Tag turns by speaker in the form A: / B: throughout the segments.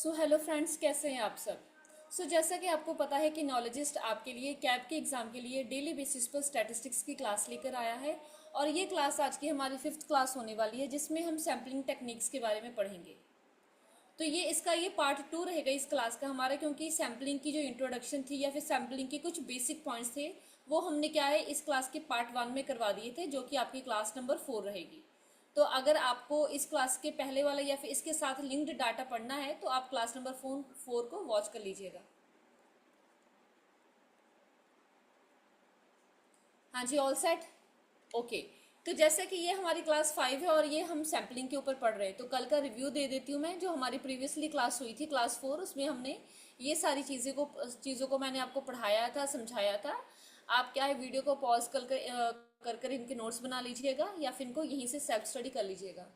A: Hello friends, कैसे हैं आप सब। जैसा कि आपको पता है कि नॉलेजिस्ट आपके लिए कैब के एग्ज़ाम के लिए डेली बेसिस पर स्टैटिस्टिक्स की क्लास लेकर आया है। और ये क्लास आज की हमारी 5th क्लास होने वाली है, जिसमें हम सैम्पलिंग टेक्निक्स के बारे में पढ़ेंगे। तो ये पार्ट 2 रहेगा इस क्लास का हमारा, क्योंकि सैम्पलिंग की जो इंट्रोडक्शन थी या फिर सैम्पलिंग के कुछ बेसिक पॉइंट्स थे वो हमने क्या है इस क्लास के पार्ट 1 में करवा दिए थे, जो कि आपकी क्लास नंबर 4 रहेगी। तो अगर आपको इस क्लास के पहले वाला या फिर इसके साथ लिंक्ड डाटा पढ़ना है तो आप क्लास नंबर 4 को वॉच कर लीजिएगा। हाँ जी, ऑल सेट। ओके। तो जैसे कि ये हमारी क्लास 5 है और ये हम सैम्पलिंग के ऊपर पढ़ रहे हैं, तो कल का रिव्यू दे देती हूँ मैं। जो हमारी प्रीवियसली क्लास हुई थी क्लास 4, उसमें हमने ये सारी चीज़ों को मैंने आपको पढ़ाया था, समझाया था। आप क्या है वीडियो को पॉज कर इनके नोट्स बना लीजिएगा या फिर इनको यहीं से सेल्फ स्टडी कर लीजिएगा।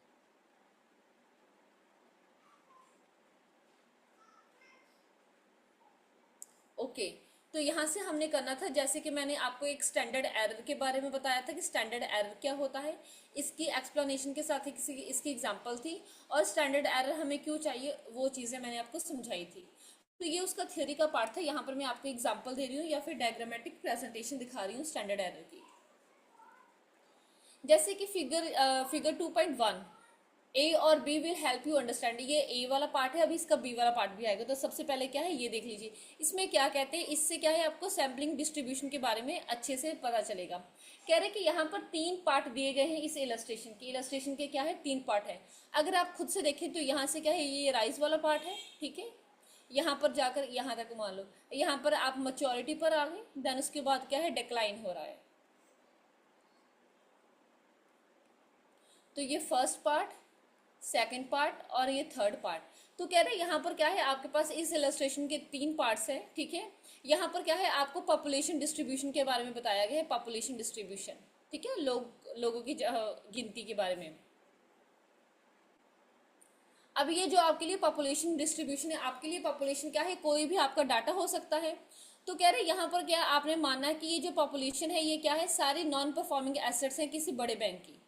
A: ओके। तो यहाँ से हमने करना था, जैसे कि मैंने आपको एक स्टैंडर्ड एरर के बारे में बताया था कि स्टैंडर्ड एरर क्या होता है। इसकी एक्सप्लेनेशन के साथ ही इसकी एग्जांपल थी, और स्टैंडर्ड एरर हमें क्यों चाहिए वो चीज़ें मैंने आपको समझाई थी। तो ये उसका थ्योरी का पार्ट था। यहाँ पर मैं आपको एग्जाम्पल दे रही हूँ या फिर डायग्रामेटिक प्रेजेंटेशन दिखा रही हूँ स्टैंडर्ड एरर की। जैसे कि फिगर 2.1, ए और B will help you understand. ये ए वाला पार्ट है, अभी इसका बी वाला पार्ट भी आएगा। तो सबसे पहले क्या है ये देख लीजिए, इसमें क्या कहते हैं। इससे क्या है आपको सैम्पलिंग डिस्ट्रीब्यूशन के बारे में अच्छे से पता चलेगा। कह रहे कि यहाँ पर 3 पार्ट दिए गए हैं इस इलस्ट्रेशन के क्या है 3 पार्ट है। अगर आप खुद से देखें तो यहाँ से क्या है ये राइज वाला पार्ट है, ठीक है। यहाँ पर जाकर यहाँ तक मान लो, यहाँ पर आप मैच्योरिटी पर आ गए, देन उसके बाद क्या है डिक्लाइन हो रहा है। तो ये फर्स्ट पार्ट, सेकंड पार्ट और ये थर्ड पार्ट। तो कह रहे हैं यहाँ पर क्या है आपके पास इस इलस्ट्रेशन के 3 पार्ट्स हैं, ठीक है। यहाँ पर क्या है आपको पॉपुलेशन डिस्ट्रीब्यूशन के बारे में बताया गया है, पॉपुलेशन डिस्ट्रीब्यूशन, ठीक है। लोगों की गिनती के बारे में। अब ये जो आपके लिए पॉपुलेशन डिस्ट्रीब्यूशन है, आपके लिए पॉपुलेशन क्या है, कोई भी आपका डाटा हो सकता है। तो कह रहे हैं यहाँ पर क्या आपने मानना है कि ये जो पॉपुलेशन है ये क्या है सारी नॉन परफॉर्मिंग एसेट्स हैं किसी बड़े बैंक की।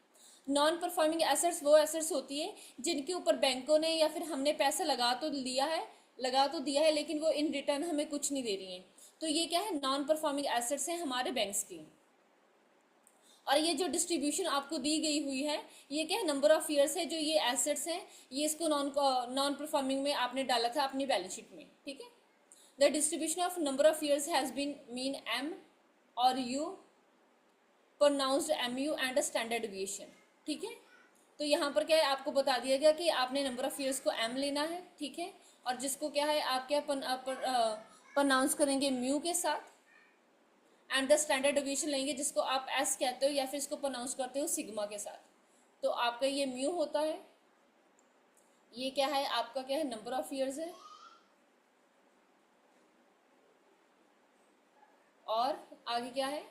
A: नॉन परफॉर्मिंग एसेट्स वो एसेट्स होती है जिनके ऊपर बैंकों ने या फिर हमने पैसा लगा तो दिया है लेकिन वो इन रिटर्न हमें कुछ नहीं दे रही हैं। तो ये क्या है नॉन परफॉर्मिंग एसेट्स हैं हमारे बैंक्स की। और ये जो डिस्ट्रीब्यूशन आपको दी गई हुई है ये क्या है नंबर ऑफ ईयर्स है जो ये एसेट्स हैं, ये इसको नॉन परफॉर्मिंग में आपने डाला था अपनी बैलेंस शीट में, ठीक है। The distribution of number of years has been mean M और U pronounced M U and standard deviation, ठीक है। तो यहाँ पर क्या है आपको बता दिया गया कि आपने नंबर ऑफ ईयर्स को एम लेना है, ठीक है। और जिसको क्या है आप क्या प्रोनाउंस करेंगे म्यू के साथ, एंड द स्टैंडर्ड डिवीजन लेंगे जिसको आप एस कहते हो या फिर इसको प्रोनाउंस करते हो सिग्मा के साथ। तो आपका ये म्यू होता है, ये क्या है आपका क्या है नंबर ऑफ ईयर्स है, और आगे क्या है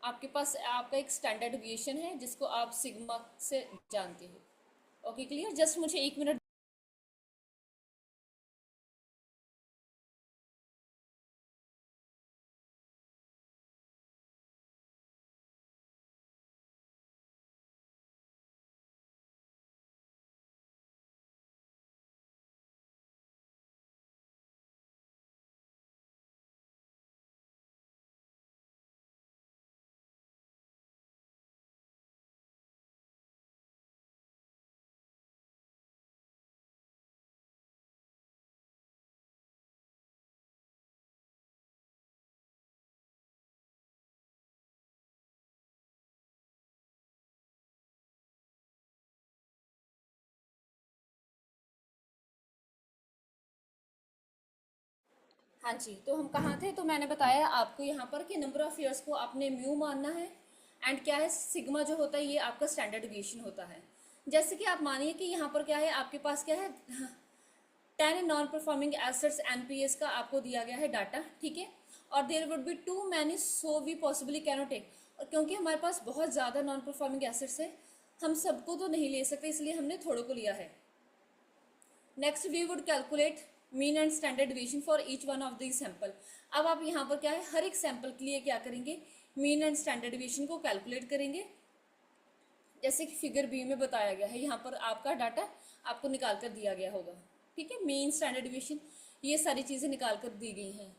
A: आपके पास आपका एक स्टैंडर्ड डिवीएशन है जिसको आप सिग्मा से जानते हो। Okay clear. जस्ट मुझे 1 मिनट। हाँ जी, तो हम कहाँ थे। तो मैंने बताया आपको यहाँ पर कि नंबर ऑफ ईयर्स को आपने म्यू मानना है, एंड क्या है सिग्मा जो होता है ये आपका स्टैंडर्ड डिवीएशन होता है। जैसे कि आप मानिए कि यहाँ पर क्या है आपके पास क्या है 10 नॉन परफॉर्मिंग एसेट्स एनपीएस का आपको दिया गया है डाटा, ठीक है। और there would be too many so we possibly cannot take. और क्योंकि हमारे पास बहुत ज़्यादा नॉन परफॉर्मिंग एसेट्स है हम सबको तो नहीं ले सकते, इसलिए हमने थोड़ों को लिया है। Next we would calculate mean and standard division for each one of the sample. अब आप यहाँ पर क्या है हर एक सैंपल के लिए क्या करेंगे मीन एंड स्टैंडर्ड डिवीजन को कैलकुलेट करेंगे, जैसे कि फिगर बी में बताया गया है। यहाँ पर आपका डाटा आपको निकाल कर दिया गया होगा। ठीक है, मीन, स्टैंडर्ड डिविएशन, ये सारी चीजें निकाल कर दी गई हैं।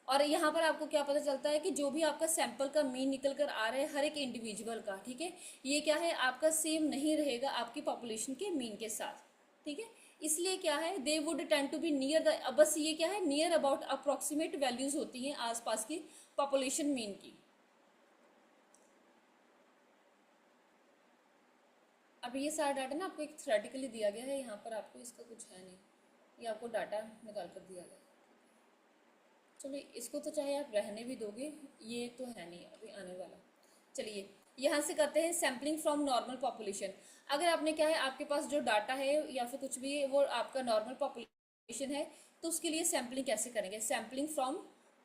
A: और यहाँ पर आपको क्या पता चलता है कि जो भी आपका सैंपल का मीन निकल कर आ रहा है हर एक इंडिविजुअल का, ठीक है, ये क्या है आपका सेम नहीं रहेगा आपकी पॉपुलेशन के मीन के साथ, ठीक है। इसलिए क्या है, they would tend to be near the, बस ये क्या है, नियर अबाउट अप्रोक्सीमेट वैल्यूज होती हैं आसपास की पॉपुलेशन मीन की। अब ये सारा डाटा ना आपको एक थ्योरेटिकली दिया गया है, यहाँ पर आपको इसका कुछ है नहीं, ये आपको डाटा निकाल कर दिया गया है। चलो इसको तो चाहे आप रहने भी दोगे, ये तो है नहीं अभी आने वाला। चलिए यहाँ से करते हैं सैम्पलिंग फ्रॉम नॉर्मल पॉपुलेशन। अगर आपने क्या है, आपके पास जो डाटा है या फिर कुछ भी है वो आपका नॉर्मल पॉपुलेशन है, तो उसके लिए सैम्पलिंग कैसे करेंगे, सैम्पलिंग फ्रॉम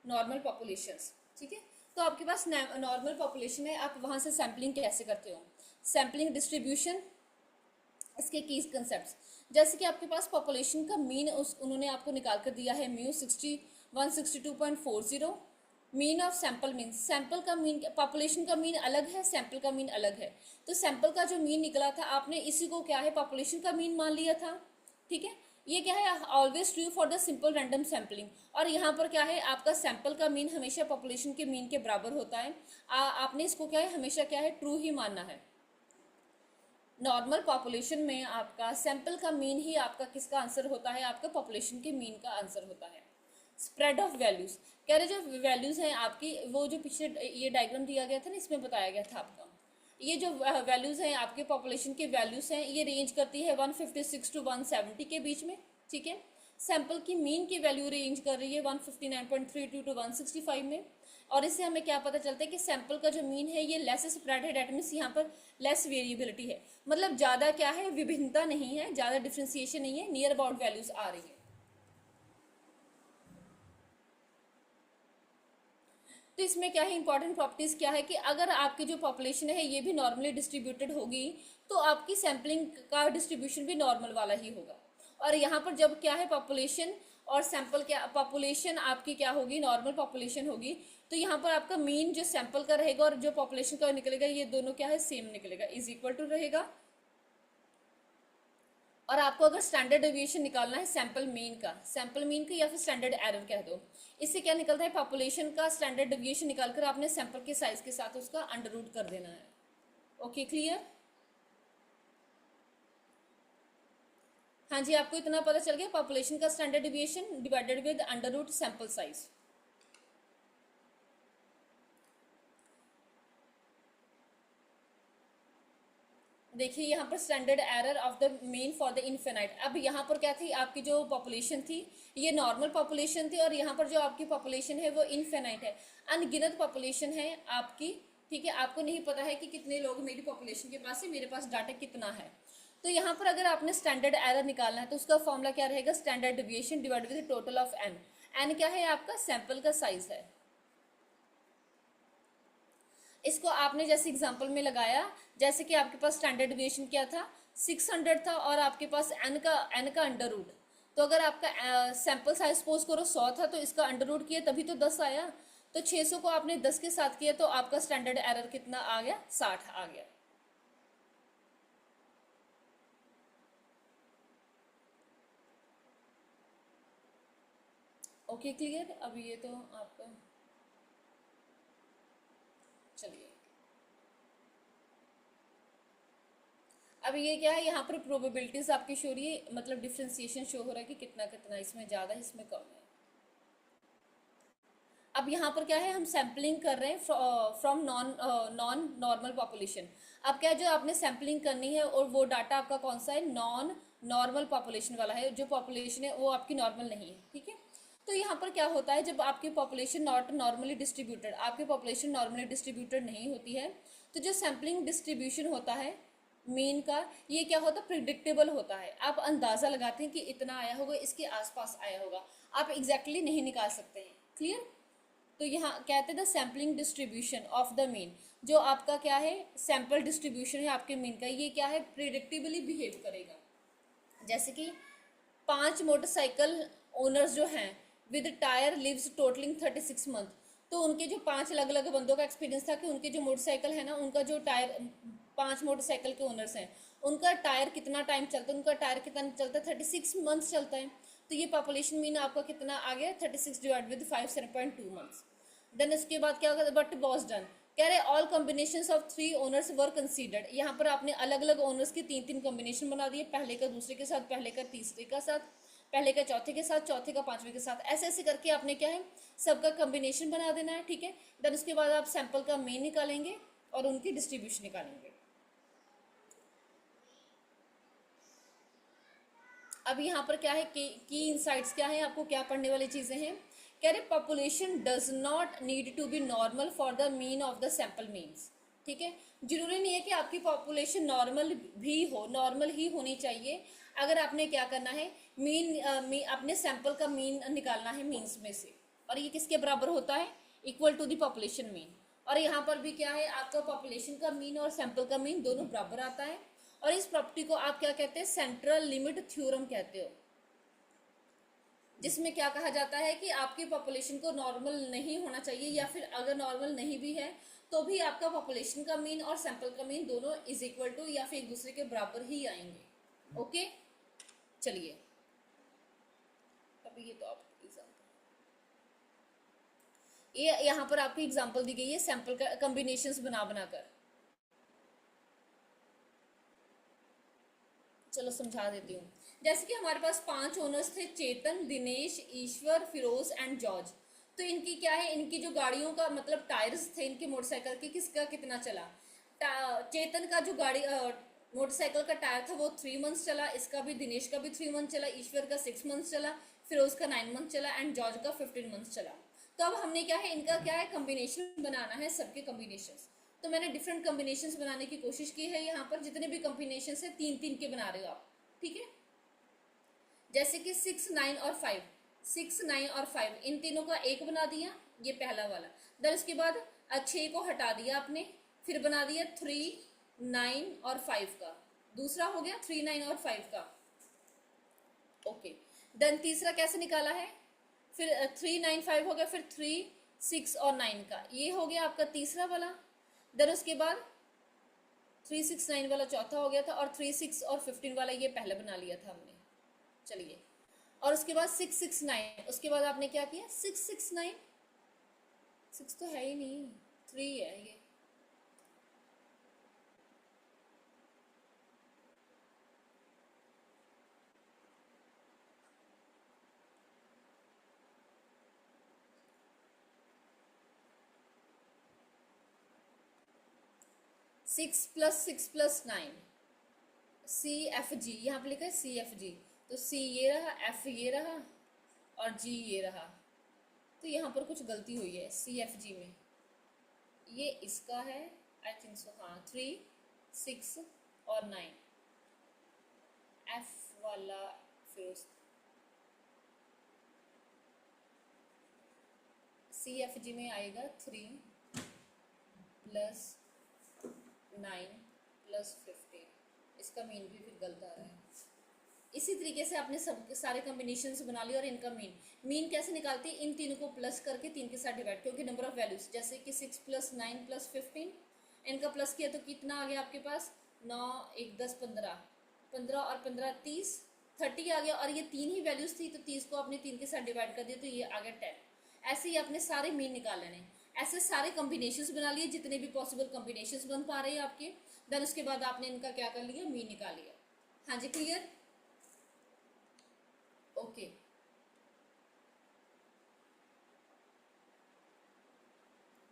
A: नॉर्मल पॉपुलेशंस, ठीक है। तो आपके पास नॉर्मल पॉपुलेशन है, आप वहाँ से सैम्पलिंग कैसे करते हो, सैम्पलिंग डिस्ट्रीब्यूशन, इसके की कंसेप्ट, जैसे कि आपके पास पॉपुलेशन का मीन उन्होंने आपको निकाल कर दिया है mu 162.40, mean of sample mean, sample का मीन, पॉपुलेशन का मीन अलग है, सैंपल का मीन अलग है। तो सैंपल का जो मीन निकला था आपने इसी को क्या है पॉपुलेशन का मीन मान लिया था, ठीक है। ये क्या है, always true for the simple random sampling. और यहाँ पर क्या है, आपका सैंपल का मीन हमेशा पॉपुलेशन के मीन के बराबर होता है। आपने इसको क्या है, हमेशा क्या है, ट्रू ही मानना है। नॉर्मल पॉपुलेशन में आपका सैंपल का मीन ही आपका किसका आंसर होता है, आपका पॉपुलेशन के मीन का आंसर होता है। स्प्रेड ऑफ वैल्यूज, कह रहे जो वैल्यूज हैं आपकी, वो जो पीछे ये डायग्राम दिया गया था ना, इसमें बताया गया था आपका, ये जो वैल्यूज हैं आपके पॉपुलेशन के वैल्यूज हैं, ये रेंज करती है 156 to 170 के बीच में, ठीक है। सैंपल की मीन की वैल्यू रेंज कर रही है 159.32 to 165 में। और इससे हमें क्या पता चलता है कि सैंपल का जो मीन है ये लेस स्प्रेड है, डेट मीन्स यहाँ पर लेस वेरिएबिलिटी है, मतलब ज़्यादा क्या है, विभिन्नता नहीं है, ज़्यादा डिफ्रेंसिएशन नहीं है, नियर अबाउट वैल्यूज आ रही है। तो इसमें क्या है, इंपॉर्टेंट प्रॉपर्टीज क्या है कि अगर आपकी जो पॉपुलेशन है ये भी नॉर्मली डिस्ट्रीब्यूटेड होगी तो आपकी सैम्पलिंग का डिस्ट्रीब्यूशन भी नॉर्मल वाला ही होगा। और यहाँ पर जब क्या है, पॉपुलेशन और सैंपल, क्या पॉपुलेशन आपकी क्या होगी, नॉर्मल पॉपुलेशन होगी, तो यहाँ पर आपका मीन जो सैंपल का रहेगा और जो पॉपुलेशन का निकलेगा ये दोनों क्या है, सेम निकलेगा, इज इक्वल टू रहेगा। और आपको अगर स्टैंडर्ड डेविएशन निकालना है सैंपल मीन का या फिर स्टैंडर्ड एरर कह दो, इससे क्या निकलता है, पॉपुलेशन का स्टैंडर्ड डेविएशन निकालकर आपने सैंपल के साइज के साथ उसका अंडर रूट कर देना है। Okay clear? हाँ जी, आपको इतना पता चल गया, पॉपुलेशन का standard deviation divided with under root sample size. देखिए यहाँ पर standard error of the mean for the infinite. अब यहाँ पर क्या थी, आपकी जो पॉपुलेशन थी ये नॉर्मल पॉपुलेशन थी, और यहाँ पर जो आपकी पॉपुलेशन है वो इनफिनाइट है, अनगिनत पॉपुलेशन है आपकी, ठीक है। आपको नहीं पता है कि कितने लोग मेरी पॉपुलेशन के पास है, मेरे पास डाटा कितना है। तो यहाँ पर अगर आपने स्टैंडर्ड एरर निकालना है तो उसका फॉर्मूला क्या रहेगा, standard deviation divided with total of n. N क्या है, आपका सैंपल का साइज है। इसको आपने जैसे एग्जांपल में लगाया, जैसे कि आपके पास स्टैंडर्ड डिविएशन क्या था, 600 था, और आपके पास एन का अंडर रूट, तो अगर आपका सैंपल साइज सपोज करो 100 था तो इसका अंडर रूट किया तभी तो 10 आया, तो 600 को आपने 10 के साथ किया तो आपका स्टैंडर्ड एरर कितना आ गया, 60 आ गया। Okay clear? अब ये तो आपका, चलिए अब ये क्या है, यहाँ पर प्रोबेबिलिटीज आपकी शो हो रही है, मतलब डिफ्रेंसिएशन शो हो रहा है कि कितना कितना, इसमें ज़्यादा है इसमें कम है। अब यहाँ पर क्या है, हम सैम्पलिंग कर रहे हैं फ्रॉम नॉन नॉर्मल पॉपुलेशन। अब क्या है, जो आपने सैम्पलिंग करनी है और वो डाटा आपका कौन सा है, नॉन नॉर्मल पॉपुलेशन वाला है, जो पॉपुलेशन है वो आपकी नॉर्मल नहीं है, ठीक है। तो यहाँ पर क्या होता है, जब आपकी पॉपुलेशन नॉट नॉर्मली डिस्ट्रीब्यूटेड, आपकी पॉपुलेशन नॉर्मली डिस्ट्रीब्यूटेड नहीं होती है, तो जो सैम्पलिंग डिस्ट्रीब्यूशन होता है मीन का, ये क्या होता है, प्रिडिक्टेबल होता है। आप अंदाज़ा लगाते हैं कि इतना आया होगा, इसके आसपास आया होगा, आप एग्जैक्टली नहीं निकाल सकते हैं। क्लियर? तो यहाँ कहते हैं the sampling distribution of the mean, जो आपका क्या है, सैम्पल डिस्ट्रीब्यूशन है आपके मीन का, ये क्या है, प्रिडिक्टेबली बिहेव करेगा। जैसे कि 5 मोटरसाइकिल ओनर्स जो हैं with tyre lives totalling 36 month, तो उनके जो 5 अलग अलग बंदों का एक्सपीरियंस था कि उनके जो मोटरसाइकिल है ना, उनका जो टायर, 5 मोटरसाइकिल के ओनर्स हैं, उनका टायर कितना टाइम चलता है, उनका टायर कितना चलता है, 36 मंथ्स चलता है। तो ये पॉपुलेशन मीन आपका कितना आ गया, 36 डिवाइड विद 5, 7.2 मंथ्स। देन इसके बाद क्या होगा, बट वॉज डन, कह रहे all combination of 3 owners were considered. यहाँ पर आपने अलग अलग ओनर्स की 3 कॉम्बिनेशन बना दिए, पहले का दूसरे के साथ, पहले का तीसरे का साथ, पहले का चौथे के साथ, चौथे का पांचवे के साथ, ऐसे ऐसे करके आपने क्या है, सबका कॉम्बिनेशन बना देना है, ठीक है। देन उसके बाद आप सैंपल का मीन निकालेंगे और उनकी डिस्ट्रीब्यूशन निकालेंगे। अब यहाँ पर क्या है, की इनसाइट्स क्या है, आपको क्या पढ़ने वाली चीजें हैं। कह रहे population does not need to be normal for the mean of the sample means, ठीक है। जरूरी नहीं है कि आपकी पॉपुलेशन नॉर्मल भी हो, नॉर्मल ही होनी चाहिए। अगर आपने क्या करना है, अपने सैंपल का मीन निकालना है मीन्स में से, और ये किसके बराबर होता है, equal to the population mean. और यहाँ पर भी क्या है, आपका पॉपुलेशन का मीन और सैंपल का मीन दोनों बराबर आता है। और इस प्रॉपर्टी को आप क्या कहते हैं, सेंट्रल लिमिट थ्योरम कहते हो, जिसमें क्या कहा जाता है कि आपकी पॉपुलेशन को नॉर्मल नहीं होना चाहिए, या फिर अगर नॉर्मल नहीं भी है तो भी आपका पॉपुलेशन का मीन और सैंपल का मीन दोनों इज इक्वल टू या फिर एक दूसरे के बराबर ही आएंगे। ओके, चलिए अभी ये तो आप ये यहाँ पर आपकी एग्जांपल दी गई है सैंपल का कॉम्बिनेशंस बना बनाकर। चलो समझा देती हूँ। जैसे कि हमारे पास 5 ओनर्स थे, चेतन, दिनेश, ईश्वर, फिरोज एंड जॉर्ज। तो इनकी क्या है, इनकी जो गाड़ियों का मतलब टायर्स थे इनके मोटरसाइकिल के, किसका कितना चला। चेतन का जो गाड़ी मोटरसाइकिल का टायर था वो 3 मंथ्स चला, इसका भी, दिनेश का भी 3 मंथ चला, ईश्वर का 6 मंथ्स चला, फिरोज का 9 मंथ चला एंड जॉर्ज का 15 मंथ्स चला। तो अब हमने क्या है, इनका क्या है, कॉम्बिनेशन बनाना है, सबके कॉम्बिनेशंस। तो मैंने डिफरेंट कॉम्बिनेशंस बनाने की कोशिश की है। यहाँ पर जितने भी कॉम्बिनेशंस है 3-3 के बना रहे हो आप, ठीक है। जैसे कि 6, 9 और 5, 6, 9 और 5 इन तीनों का एक बना दिया, ये पहला वाला। देन उसके बाद 6 को हटा दिया आपने, फिर बना दिया 3, 9 और 5 का, दूसरा हो गया 3, 9 और 5 का। ओके, देन तीसरा कैसे निकाला है, फिर 3, 9, 5 हो गया, फिर 3, 6 और 9 का, ये हो गया आपका तीसरा वाला। देन उसके बाद 3, 6, 9 वाला चौथा हो गया था, और 3, 6 और 15 वाला ये पहले बना लिया था हमने। चलिए, और उसके बाद 6, 6, 9, उसके बाद आपने क्या किया, 6, 6, 9, 6 तो है ही नहीं, 3 है ये। सिक्स प्लस 9, CFG, यहाँ पे लिखा है CFG, तो C ये रहा, F ये रहा और G ये रहा। तो यहाँ पर कुछ गलती हुई है CFG में, ये इसका है आई थिंक सो, हाँ 3, 6 और 9, F वाला फिर CFG में आएगा 3 प्लस 9 प्लस 15, इसका मीन भी फिर गलत आ रहा है। इसी तरीके से आपने सब सारे कॉम्बिनेशंस बना लिए, और इनका मीन कैसे निकालती है, इन तीनों को प्लस करके 3 के साथ डिवाइड, क्योंकि नंबर ऑफ वैल्यूज, जैसे कि 6 प्लस 9 प्लस 15, इनका प्लस किया तो कितना आ गया आपके पास, 9, 1, 10, 15, 15 और 15 30, 30 आ गया, और ये 3 ही वैल्यूज थी तो 30 को आपने 3 के साथ डिवाइड कर दिया तो ये आ गया 10। ऐसे ही आपने सारे मीन निकाल लेने, ऐसे सारे कॉम्बिनेशंस बना लिए, जितने भी पॉसिबल कॉम्बिनेशंस बन पा रहे हैं आपके। देन उसके बाद आपने इनका क्या कर लिया, मीन निकाल लिया। हाँ जी, क्लियर, ओके।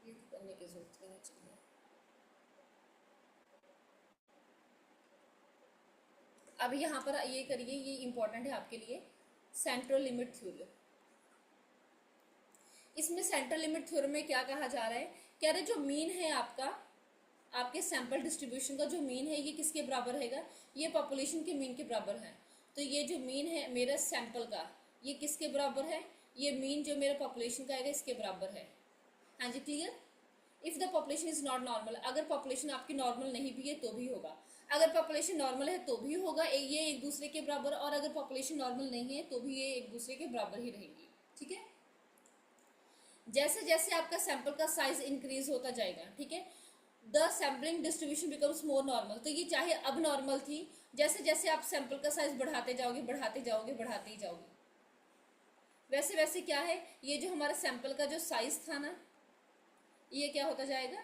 A: ये करने की जरूरत नहीं चाहिए। अब यहाँ पर ये करिए, ये इंपॉर्टेंट है आपके लिए, सेंट्रल लिमिट थ्योरम। इसमें सेंट्रल लिमिट थ्योरम में क्या कहा जा रहा है, कह रहे जो मीन है आपका, आपके सैंपल डिस्ट्रीब्यूशन का जो मीन है ये किसके बराबर रहेगा, ये पॉपुलेशन के मीन के बराबर है। तो ये जो मीन है मेरा सैंपल का, ये किसके बराबर है, ये मीन जो मेरा पॉपुलेशन का आएगा इसके बराबर है। हाँ जी, clear. If the population is not normal, अगर पॉपुलेशन आपकी नॉर्मल नहीं भी है तो भी होगा, अगर पॉपुलेशन नॉर्मल है तो भी होगा ये एक दूसरे के बराबर, और अगर पॉपुलेशन नॉर्मल नहीं है तो भी ये एक दूसरे के बराबर ही रहेंगी, ठीक है। जैसे जैसे आपका सैंपल का साइज इंक्रीज होता जाएगा, ठीक है, the sampling distribution becomes more normal. तो ये चाहे अब नॉर्मल थी, जैसे जैसे आप सैंपल का साइज बढ़ाते जाओगे बढ़ाते जाओगे बढ़ाते ही जाओगे, वैसे वैसे क्या है, ये जो हमारा सैंपल का जो साइज था ना, ये क्या होता जाएगा,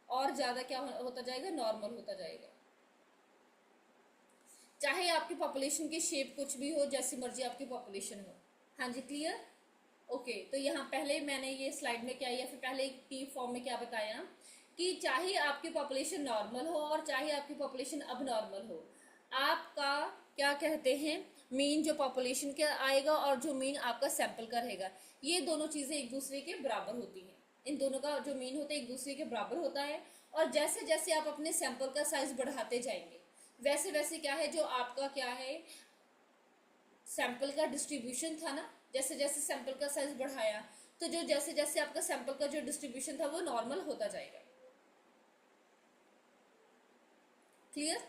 A: और ज्यादा क्या होता जाएगा, नॉर्मल होता जाएगा। चाहे आपकी पॉपुलेशन की शेप कुछ भी हो, जैसी मर्जी आपकी पॉपुलेशन हो। हाँ जी, क्लियर। ओके, तो यहाँ पहले मैंने ये स्लाइड में क्या, या फिर पहले की फॉर्म में क्या बताया कि चाहे आपकी पॉपुलेशन नॉर्मल हो और चाहे आपकी पॉपुलेशन अब नॉर्मल हो, आपका क्या कहते हैं, मीन जो पॉपुलेशन का आएगा और जो मीन आपका सैंपल का रहेगा, ये दोनों चीज़ें एक दूसरे के बराबर होती हैं। इन दोनों का जो मीन होता है एक दूसरे के बराबर होता है। और जैसे जैसे आप अपने सैंपल का साइज बढ़ाते जाएंगे, वैसे वैसे क्या है, जो आपका क्या है, सैंपल का डिस्ट्रीब्यूशन था ना, जैसे जैसे सैंपल का साइज बढ़ाया, तो जो जैसे जैसे आपका सैंपल का जो डिस्ट्रीब्यूशन था वो नॉर्मल होता जाएगा। क्लियर।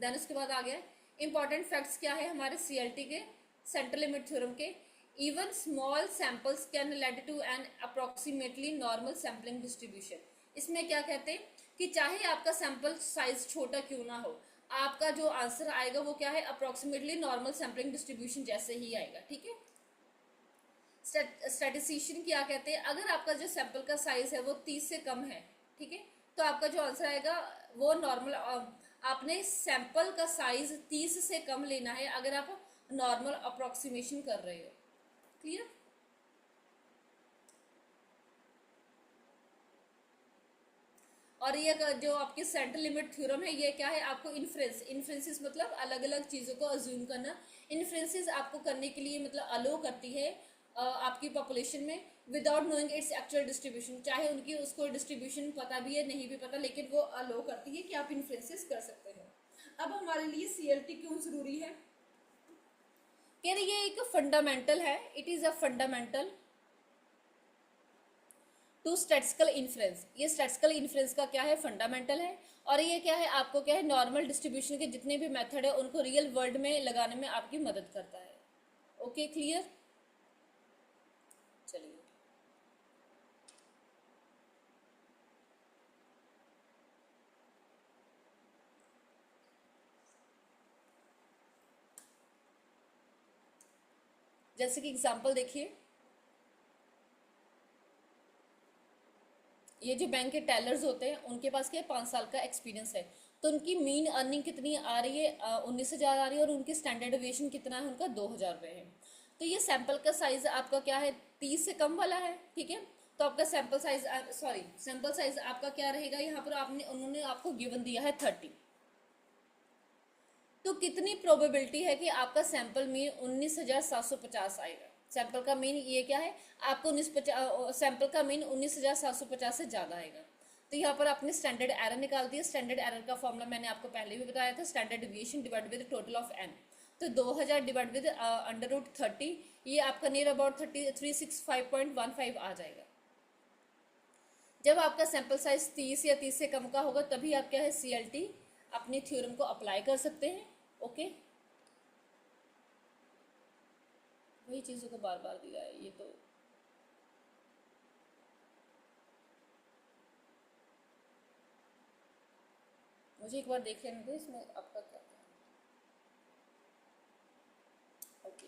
A: देन उसके बाद आ गया इंपॉर्टेंट फैक्ट्स क्या है हमारे सीएलटी के, सेंट्रल लिमिट थ्योरम के। Even small samples can lead to an approximately normal sampling distribution. इसमें क्या कहते हैं कि चाहे आपका सैंपल साइज छोटा क्यों ना हो, आपका जो आंसर आएगा वो क्या है, अप्रोक्सीमेटली नॉर्मल सैम्पलिंग डिस्ट्रीब्यूशन जैसे ही आएगा, ठीक है। स्टैटिस्टिशियन क्या कहते हैं, अगर आपका जो सैंपल का साइज है वो 30 से कम है, ठीक है, तो आपका जो आंसर आएगा वो नॉर्मल, आपने सैंपल का साइज 30 से कम लेना है अगर आप नॉर्मल अप्रोक्सीमेशन कर रहे हो। क्लियर। और ये जो आपकी सेंट्रल लिमिट थ्योरम है, ये क्या है, आपको इन्फ्रेंसेस मतलब अलग अलग चीज़ों को अज्यूम करना, इन्फ्रेंसेस आपको करने के लिए मतलब अलो करती है आपकी पॉपुलेशन में, without knowing its actual distribution. चाहे उनकी उसको डिस्ट्रीब्यूशन पता भी है नहीं भी पता, लेकिन वो अलो करती है कि आप इन्फ्रेंसेस कर सकते हो। अब हमारे लिए सीएलटी क्यों जरूरी है, कह रहे ये एक फंडामेंटल है, it is a fundamental to statistical inference. ये स्टैटिस्टिकल इन्फ्रेंस का क्या है, फंडामेंटल है। और ये क्या है, आपको क्या है, नॉर्मल डिस्ट्रीब्यूशन के जितने भी मेथड है उनको रियल वर्ल्ड में लगाने में आपकी मदद करता है। Okay, clear. चलिए, जैसे कि एग्जांपल देखिए, ये जो बैंक के टेलर्स होते हैं उनके पास क्या 5 साल का एक्सपीरियंस है, तो उनकी मीन अर्निंग कितनी आ रही है, 19,000 आ रही है, और उनकी स्टैंडर्ड डेविएशन कितना है, उनका 2,000 रुपये है। तो ये सैंपल का साइज आपका क्या है, 30 से कम वाला है, ठीक है। तो आपका सैंपल साइज आपका क्या रहेगा, यहाँ पर उन्होंने आपको गिवन दिया है 30। तो कितनी प्रोबेबिलिटी है कि आपका सैंपल मीन 19,750 आएगा। सैंपल का मीन ये क्या है, आपको सैंपल का मीन 19,750 से ज़्यादा आएगा। तो यहाँ पर आपने स्टैंडर्ड एरर निकाल दिया। स्टैंडर्ड एरर का फॉर्मूला मैंने आपको पहले भी बताया था, standard deviation divide with total of n. तो 2,000 डिवाइड विद √30, ये आपका नियर अबाउट 365.15 आ जाएगा। जब आपका सैंपल साइज 30 या 30 से कम का होगा तभी आप क्या है, सीएलटी अपनी थ्योरम को अप्लाई कर सकते हैं। ओके, वही चीज़ों को बार बार दिया है ये तो। मुझे एक बार देख लेने दो इसमें आपका क्या था। ओके,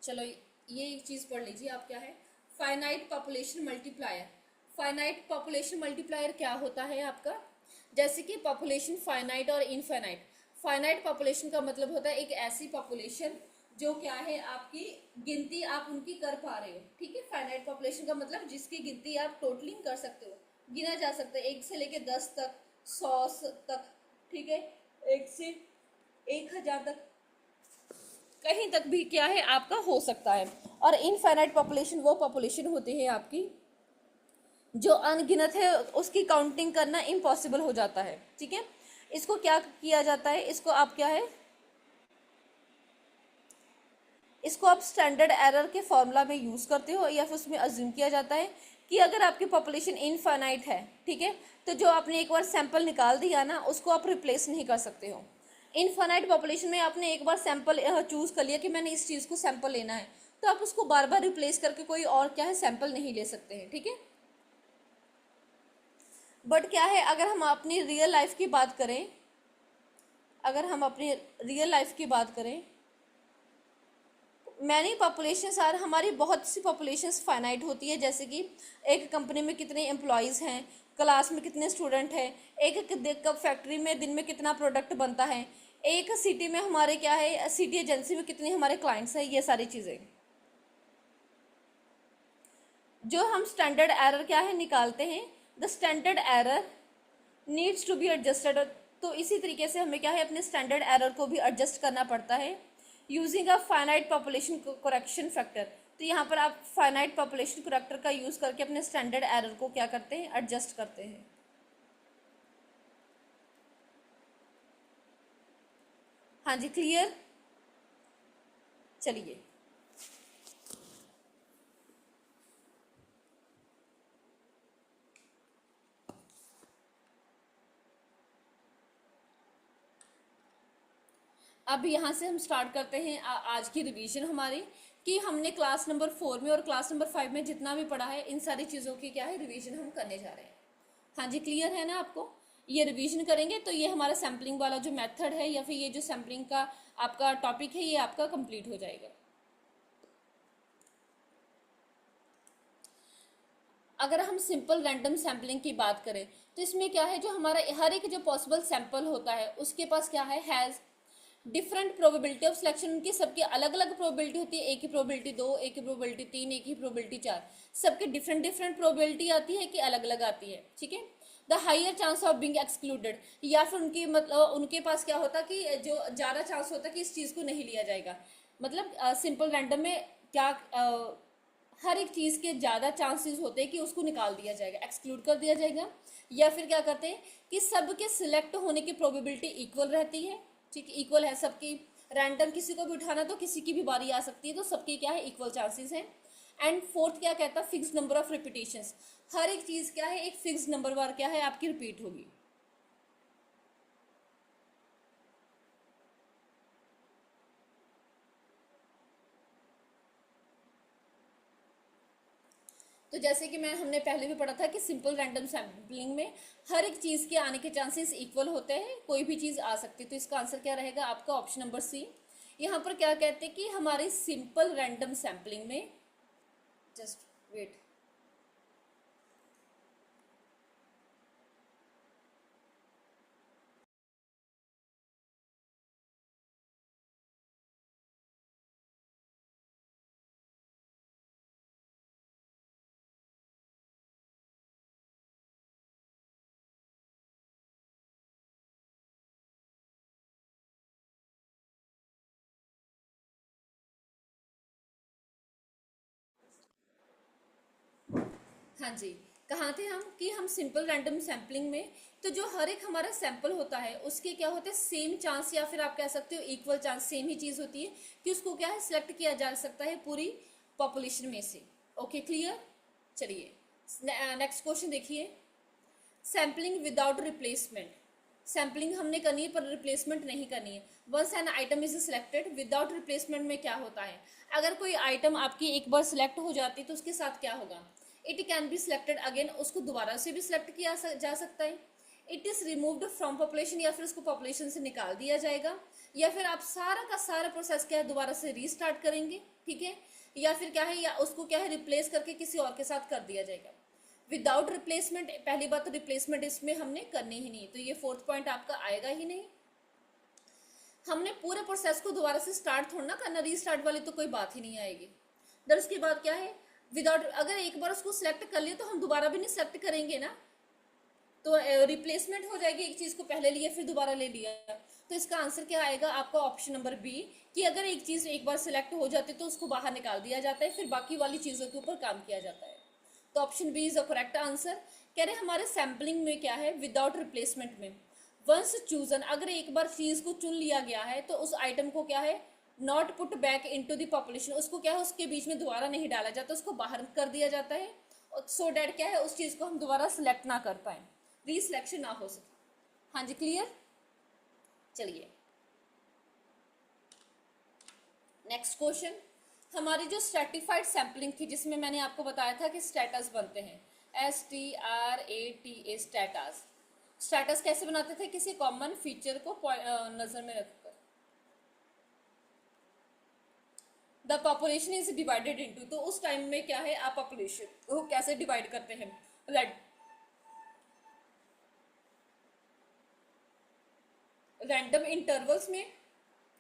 A: चलो ये एक चीज़ पढ़ लीजिए आप, क्या है finite population multiplier. Finite population multiplier क्या होता है आपका, जैसे कि पॉपुलेशन फाइनाइट और इनफाइनाइट। फाइनाइट पॉपुलेशन का मतलब होता है एक ऐसी पॉपुलेशन जो क्या है, आपकी गिनती आप उनकी कर पा रहे हो, ठीक है। फाइनाइट पॉपुलेशन का मतलब जिसकी गिनती आप टोटलिंग कर सकते हो, गिना जा सकता है 1 से लेके 10 तक, 100 तक, ठीक है, 1 से 1,000 तक, कहीं तक भी क्या है आपका हो सकता है। और इनफाइनाइट पॉपुलेशन वो पॉपुलेशन होती है आपकी जो अनगिनत है, उसकी काउंटिंग करना इम्पॉसिबल हो जाता है, ठीक है। इसको क्या किया जाता है, इसको आप क्या है, इसको आप स्टैंडर्ड एरर के फॉर्मूला में यूज़ करते हो, या फिर उसमें अज्यूम किया जाता है कि अगर आपकी पॉपुलेशन इनफाइनाइट है, ठीक है, तो जो आपने एक बार सैंपल निकाल दिया ना उसको आप रिप्लेस नहीं कर सकते हो। इनफाइनाइट पॉपुलेशन में आपने एक बार सैंपल चूज़ कर लिया कि मैंने इस चीज़ को सैंपल लेना है, तो आप उसको बार बार रिप्लेस करके कोई और क्या है सैंपल नहीं ले सकते हैं, ठीक है। बट क्या है, अगर हम अपनी रियल लाइफ की बात करें, अगर हम अपनी रियल लाइफ की बात करें, मैनी पॉपुलेशंस आर, हमारी बहुत सी पॉपुलेशंस फाइनाइट होती है, जैसे कि एक कंपनी में कितने एम्प्लॉयज़ हैं, क्लास में कितने स्टूडेंट हैं, एक फैक्ट्री में दिन में कितना प्रोडक्ट बनता है, एक सिटी में हमारे क्या है, सिटी एजेंसी में कितने हमारे क्लाइंट्स हैं, ये सारी चीज़ें जो हम स्टैंडर्ड एरर क्या है निकालते हैं, the standard error needs to be adjusted. तो इसी तरीके से हमें क्या है अपने स्टैंडर्ड एरर को भी एडजस्ट करना पड़ता है using a finite population correction factor. तो यहाँ पर आप फाइनाइट पॉपुलेशन करेक्टर का यूज़ करके अपने स्टैंडर्ड एरर को क्या करते हैं, एडजस्ट करते हैं। हाँ जी, क्लियर। चलिए, अब यहाँ से हम स्टार्ट करते हैं आज की रिवीजन हमारी, कि हमने क्लास नंबर 4 में और क्लास नंबर 5 में जितना भी पढ़ा है इन सारी चीज़ों की क्या है रिवीजन हम करने जा रहे हैं। हाँ जी, क्लियर है ना आपको। ये रिवीजन करेंगे तो ये हमारा सैम्पलिंग वाला जो मेथड है या फिर ये जो सैम्पलिंग का आपका टॉपिक है ये आपका कंप्लीट हो जाएगा। अगर हम सिंपल रैंडम सैम्पलिंग की बात करें तो इसमें क्या है, जो हमारा हर एक जो पॉसिबल सैंपल होता है उसके पास क्या है, has different probability of selection. उनकी सबकी अलग अलग प्रोबेबिलिटी होती है, एक ही प्रोबेबिलिटी 2, एक ही प्रोबेबिलिटी 3, एक ही प्रोबेबिलिटी 4, सबके डिफरेंट डिफरेंट प्रोबेबिलिटी आती है कि अलग अलग आती है, ठीक है। The higher chance of being excluded, या फिर उनकी मतलब उनके पास क्या होता कि जो ज़्यादा चांस होता कि इस चीज़ को नहीं लिया जाएगा। मतलब सिंपल रैंडम में क्या हर एक चीज़ के ज़्यादा चांसेस होते हैं कि उसको निकाल दिया जाएगा, एक्सक्लूड कर दिया जाएगा। या फिर क्या कहते हैं कि सबके सिलेक्ट होने की प्रोबेबिलिटी इक्वल रहती है, ठीक है, इक्वल है सबकी। रैंडम किसी को भी उठाना तो किसी की भी बारी आ सकती है, तो सबके क्या है इक्वल चांसेस हैं। एंड फोर्थ क्या कहता है, फिक्स नंबर ऑफ रिपीटेशंस, हर एक चीज़ क्या है एक फिक्स नंबर बार क्या है आपकी रिपीट होगी। तो जैसे कि हमने पहले भी पढ़ा था कि सिंपल रैंडम सैम्पलिंग में हर एक चीज़ के आने के चांसेस इक्वल होते हैं, कोई भी चीज़ आ सकती है। तो इसका आंसर क्या रहेगा आपका, ऑप्शन नंबर सी। यहाँ पर क्या कहते हैं कि हमारी सिंपल रैंडम सैम्पलिंग में, जस्ट वेट, हाँ जी, कहाँ थे हम, कि हम सिंपल रैंडम सैम्पलिंग में तो जो हर एक हमारा सैंपल होता है उसके क्या होते हैं सेम चांस, या फिर आप कह सकते हो इक्वल चांस, सेम ही चीज़ होती है कि उसको क्या है सिलेक्ट किया जा सकता है पूरी पॉपुलेशन में से। Okay, clear. चलिए नेक्स्ट क्वेश्चन देखिए, सैम्पलिंग विदाउट रिप्लेसमेंट। सैम्पलिंग हमने करनी है पर रिप्लेसमेंट नहीं करनी है। Once an item is selected without replacement में क्या होता है, अगर कोई आइटम आपकी एक बार सिलेक्ट हो जाती है तो उसके साथ क्या होगा, it can be selected again, उसको दोबारा से भी सिलेक्ट किया जा सकता है। It is removed from population, या फिर उसको पॉपुलेशन से निकाल दिया जाएगा, या फिर आप सारा का सारा प्रोसेस क्या है दोबारा से रीस्टार्ट करेंगे, ठीक है। या फिर क्या है, या उसको क्या है रिप्लेस करके किसी और के साथ कर दिया जाएगा। विदाउट रिप्लेसमेंट, पहली बात तो रिप्लेसमेंट इसमें हमने करनी ही नहीं, तो ये फोर्थ पॉइंट आपका आएगा ही नहीं। हमने पूरे प्रोसेस को दोबारा से स्टार्ट थोड़ा ना करना, रीस्टार्ट वाली तो कोई बात ही नहीं आएगी। दर उसके बाद क्या है, विदाउट, अगर एक बार उसको सिलेक्ट कर लिया तो हम दोबारा भी नहीं सिलेक्ट करेंगे ना, तो रिप्लेसमेंट हो जाएगी, एक चीज को पहले लिए फिर दोबारा ले लिया। तो इसका आंसर क्या आएगा आपका, ऑप्शन नंबर बी, कि अगर एक चीज एक बार सिलेक्ट हो जाती है तो उसको बाहर निकाल दिया जाता है, फिर बाकी वाली चीजों के ऊपर काम किया जाता है। तो option B is the correct answer. कह रहे हमारे सैम्पलिंग में क्या है, विदाउट रिप्लेसमेंट में वंस चूजन, अगर एक बार चीज को चुन लिया गया है तो उस आइटम को क्या है not put back into the population, उसको क्या है उसके बीच में दोबारा नहीं डाला जाता, उसको बाहर कर दिया जाता है, सो डैट क्या है उस चीज को हम दोबारा सिलेक्ट ना कर पाए, रीसिलेक्शन ना हो सके। हाँ जी, क्लियर। चलिए नेक्स्ट क्वेश्चन, हमारी जो स्ट्रेटिफाइड सैम्पलिंग थी जिसमें मैंने आपको बताया था कि स्टेटस बनते हैं, STRATA, स्टेटस। स्टेटस कैसे बनाते थे? किसी कॉमन फीचर को नजर में रखकर। The population is divided into, तो उस टाइम में क्या है, आप पॉपुलेशन को कैसे डिवाइड करते हैं? रैंडम इंटरवल्स में,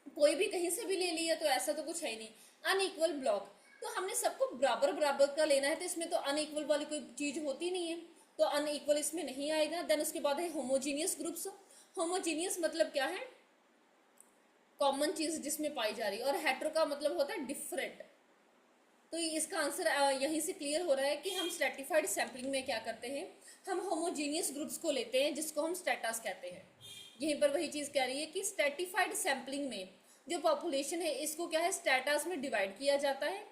A: कोई भी कहीं से भी ले लिया तो ऐसा तो कुछ है ही नहीं। अनइक्वल ब्लॉक, तो हमने सबको बराबर बराबर का लेना है, तो इसमें तो अनइक्वल वाली कोई चीज होती नहीं है, तो अनइक्वल इसमें नहीं आएगा। देन उसके बाद है होमोजीनियस ग्रुप्स। होमोजीनियस मतलब क्या है? कॉमन चीज जिसमें पाई जा रही है, और हेट्रो का मतलब होता है डिफरेंट। तो इसका आंसर यहीं से क्लियर हो रहा है कि हम स्ट्रेटिफाइड सैम्पलिंग में क्या करते हैं, हम होमोजीनियस ग्रुप्स को लेते हैं जिसको हम स्टेटस कहते हैं। यहीं पर वही चीज कह रही है कि स्ट्रेटिफाइड सैम्पलिंग में जो पॉपुलेशन है इसको क्या है, स्टेटस में डिवाइड किया जाता है,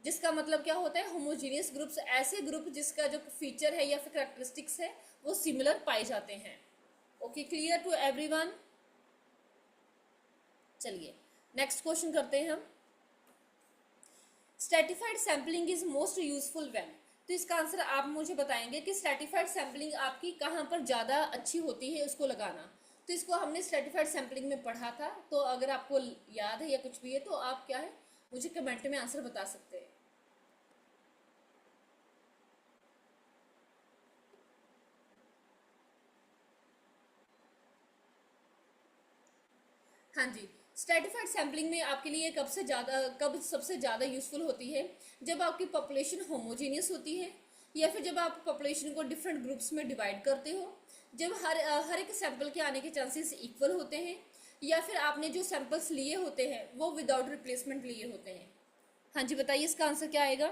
A: जिसका मतलब क्या होता है, होमोजीनियस ग्रुप्स, ऐसे ग्रुप जिसका जो फीचर है या फिर करेक्टरिस्टिक्स है वो सिमिलर पाए जाते हैं। Okay, clear to everyone? चलिए नेक्स्ट क्वेश्चन करते हैं हम। Stratified sampling is most useful when, तो इसका आंसर आप मुझे बताएंगे कि स्ट्रेटिफाइड सैम्पलिंग आपकी कहाँ पर ज़्यादा अच्छी होती है उसको लगाना। तो इसको हमने स्ट्रेटिफाइड सैम्पलिंग में पढ़ा था, तो अगर आपको याद है या कुछ भी है तो आप क्या है मुझे कमेंट में आंसर बता सकते हैं। हाँ जी, स्ट्रेटिफाइड सैम्पलिंग में आपके लिए कब सबसे ज़्यादा यूजफुल होती है? जब आपकी पॉपुलेशन होमोजीनियस होती है, या फिर जब आप पॉपुलेशन को डिफरेंट ग्रुप्स में डिवाइड करते हो, जब हर एक सैंपल के आने के चांसेस इक्वल होते हैं, या फिर आपने जो सैंपल्स लिए होते हैं वो विदाउट रिप्लेसमेंट लिए होते हैं। हाँ जी, बताइए इसका आंसर क्या आएगा?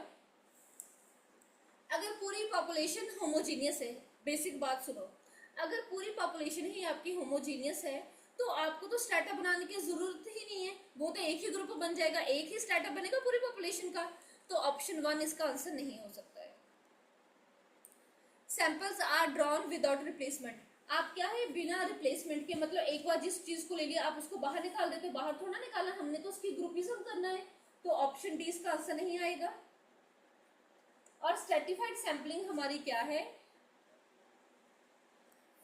A: अगर पूरी पॉपुलेशन होमोजीनियस है, बेसिक बात सुनो, अगर पूरी पॉपुलेशन ही आपकी होमोजीनियस है तो आपको तो स्टार्टअप बनाने की जरूरत ही नहीं है, वो तो एक ही ग्रुप बन जाएगा, एक ही स्टार्टअप बनेगा पूरी पॉपुलेशन का। तो ऑप्शन 1 इसका आंसर नहीं हो सकता है। Samples are drawn without replacement, आप क्या है बिना रिप्लेसमेंट के, मतलब एक बार जिस चीज को ले लिया आप उसको बाहर निकाल देते हो, बाहर थोड़ा निकाला हमने, तो उसकी ग्रुपिज्म करना है, तो ऑप्शन डी इसका आंसर नहीं आएगा। और स्ट्रेटिफाइड सैम्पलिंग हमारी क्या है,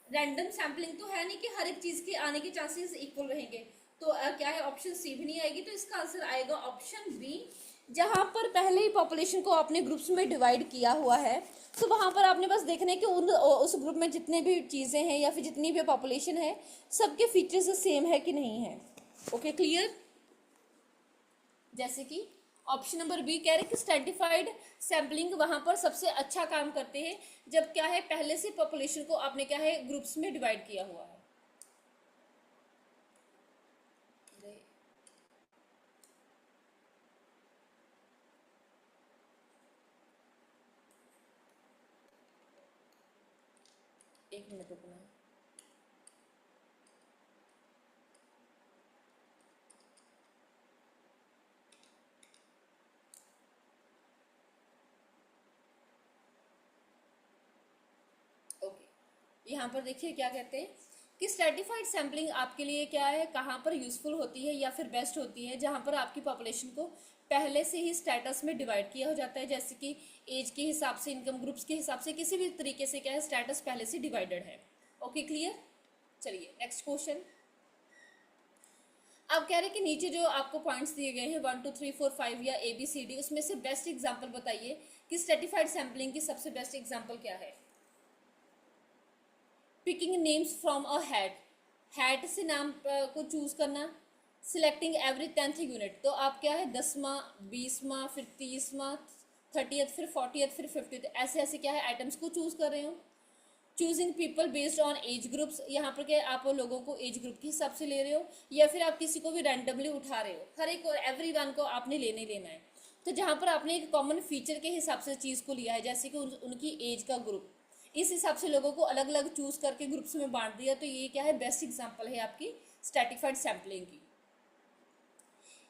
A: रैंडम सैम्पलिंग तो है नहीं कि हर एक चीज के आने के चांसेस इक्वल रहेंगे, तो क्या है ऑप्शन सी भी नहीं आएगी, तो इसका आंसर आएगा ऑप्शन बी। जहां पर पहले ही पॉपुलेशन को आपने ग्रुप्स में डिवाइड किया हुआ है, तो वहां पर आपने बस देखना है कि उस ग्रुप में जितने भी चीजें हैं या फिर जितनी भी पॉपुलेशन है सबके फीचर्स सेम है कि नहीं है। Okay, clear? जैसे कि ऑप्शन नंबर बी कह रहे कि स्ट्रेटिफाइड सैम्पलिंग वहां पर सबसे अच्छा काम करते हैं जब क्या है पहले से पॉपुलेशन को आपने क्या है ग्रुप्स में डिवाइड किया हुआ है। एक मिनट रुकना। ओके, यहाँ पर देखिए क्या कहते हैं कि स्ट्रेटिफाइड सैम्पलिंग आपके लिए क्या है, कहाँ पर यूजफुल होती है या फिर बेस्ट होती है, जहाँ पर आपकी पॉपुलेशन को पहले से ही स्टेटस में डिवाइड किया हो जाता है, जैसे कि एज के हिसाब से, इनकम ग्रुप्स के हिसाब से, किसी भी तरीके से क्या है स्टेटस पहले से डिवाइडेड है। Okay, clear? चलिए नेक्स्ट क्वेश्चन। आप कह रहे हैं कि नीचे जो आपको पॉइंट्स दिए गए हैं 1 2 3 4 5 या ABCD, उसमें से बेस्ट एग्जाम्पल बताइए कि स्ट्रेटिफाइड सैम्पलिंग की सबसे बेस्ट एग्जाम्पल क्या है। Picking names from a hat, hat से नाम को चूज करना, सिलेक्टिंग एवरी 10th यूनिट, तो आप क्या है 10वां 20वां फिर 30वां 30th फिर 40th फिर 50th, ऐसे ऐसे क्या है आइटम्स को चूज कर रहे हो। Choosing people based on age groups, यहाँ पर क्या आप लोगों को एज ग्रुप के हिसाब से ले रहे हो, या फिर आप किसी को भी रैंडमली उठा रहे हो, हर एक और एवरी वन को आपने लेना है। तो जहाँ पर आपने एक कॉमन फीचर के हिसाब से चीज़ को लिया है, जैसे कि उनकी एज का ग्रुप, इस हिसाब से लोगों को अलग अलग चूज करके ग्रुप्स में बांट दिया, तो ये क्या है बेस्ट एग्जाम्पल है आपकी स्ट्रेटिफाइड सैम्पलिंग की।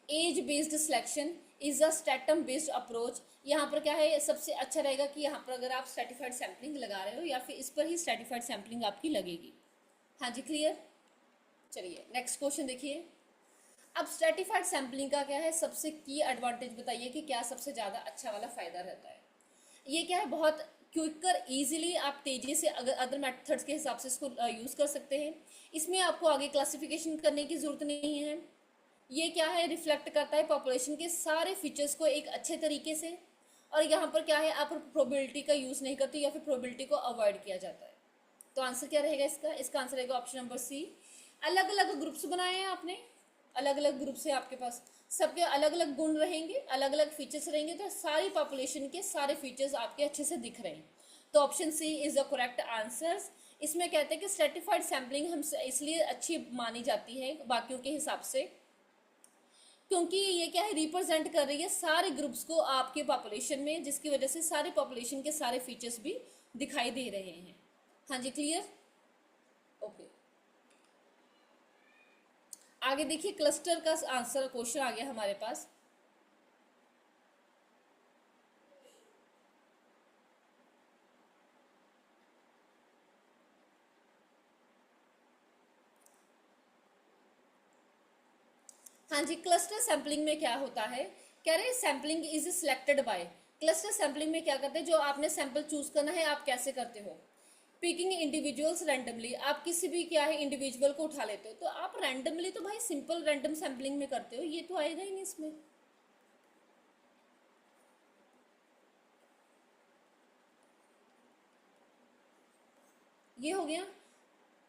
A: Age based selection is a stratum based approach, यहाँ पर क्या है सबसे अच्छा रहेगा कि यहाँ पर अगर आप स्ट्रेटिफाइड सैम्पलिंग लगा रहे हो या फिर इस पर ही स्ट्रेटिफाइड सैम्पलिंग आपकी लगेगी। हाँ जी, क्लियर? चलिए नेक्स्ट क्वेश्चन देखिए। अब स्ट्रेटिफाइड सैम्पलिंग का क्या है सबसे की एडवांटेज बताइए कि क्या सबसे ज़्यादा अच्छा वाला फ़ायदा रहता है। ये क्या है, बहुत क्विकर इजीली आप तेज़ी से अगर अदर मेथड्स के हिसाब से इसको यूज़ कर सकते हैं। इसमें आपको आगे क्लासिफिकेशन करने की ज़रूरत नहीं है। ये क्या है, रिफ्लेक्ट करता है पॉपुलेशन के सारे फीचर्स को एक अच्छे तरीके से। और यहाँ पर क्या है, आप प्रोबेबिलिटी का यूज़ नहीं करते या फिर प्रोबेबिलिटी को अवॉइड किया जाता है। तो आंसर क्या रहेगा इसका? इसका आंसर रहेगा ऑप्शन नंबर सी। अलग अलग ग्रुप्स बनाए हैं आपने, अलग अलग ग्रुप्स हैं आपके पास, सबके अलग अलग गुण रहेंगे, अलग अलग फीचर्स रहेंगे, तो सारी पॉपुलेशन के सारे फीचर्स आपके अच्छे से दिख रहे हैं। तो option C is the correct answer. इसमें कहते हैं कि स्ट्रेटिफाइड सैम्पलिंग हम इसलिए अच्छी मानी जाती है बाकियों के हिसाब से, क्योंकि ये क्या है, रिप्रेजेंट कर रही है सारे ग्रुप्स को आपके पॉपुलेशन में, जिसकी वजह से सारे पॉपुलेशन के सारे फीचर्स भी दिखाई दे रहे हैं। हाँ जी, क्लियर? ओके, आगे देखिए, क्लस्टर का आंसर क्वेश्चन आ गया हमारे पास। हाँ जी, क्लस्टर सैम्पलिंग में क्या होता है, कह रहे हैं sampling is selected by. Cluster sampling में क्या करते हैं, जो आपने सैंपल चूज करना है आप कैसे करते हो, पिकिंग इंडिविजुअल्स रैंडमली, आप किसी भी क्या है इंडिविजुअल को उठा लेते हो। तो आप रैंडमली तो भाई सिंपल रैंडम सैम्पलिंग में करते हो, ये तो आएगा ही नहीं इसमें। ये हो गया।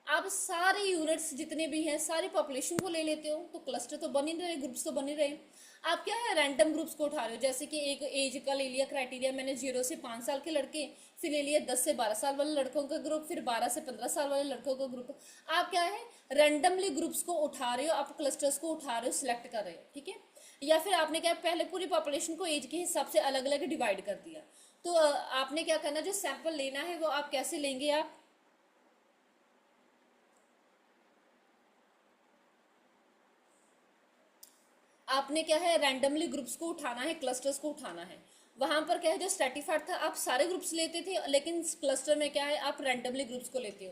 A: आप सारे यूनिट्स जितने भी हैं सारी पॉपुलेशन को ले लेते हो, तो क्लस्टर तो बन ही रहे, ग्रुप्स तो बन ही रहे। आप क्या है, रैंडम ग्रुप्स को उठा रहे हो, जैसे कि एक एज का ले लिया क्राइटेरिया मैंने, 0 से 5 साल के लड़के, फिर ले लिया 10 से 12 साल वाले लड़कों का ग्रुप, फिर 12 से 15 साल वाले लड़कों का ग्रुप। आप क्या है, रैंडमली ग्रुप्स को उठा रहे हो, आप क्लस्टर्स को उठा रहे हो, सिलेक्ट कर रहे हो, ठीक है। या फिर आपने क्या, पहले पूरी पॉपुलेशन को एज के हिसाब से अलग अलग डिवाइड कर दिया। तो आपने क्या करना, जो सैंपल लेना है वो आप कैसे लेंगे, आप आपने क्या है, रैंडमली ग्रुप्स को उठाना है, क्लस्टर्स को उठाना है। वहां पर क्या है, जो स्ट्रेटिफाइड था आप सारे ग्रुप्स लेते थे, लेकिन क्लस्टर में क्या है, आप रैंडमली ग्रुप्स को लेते हो।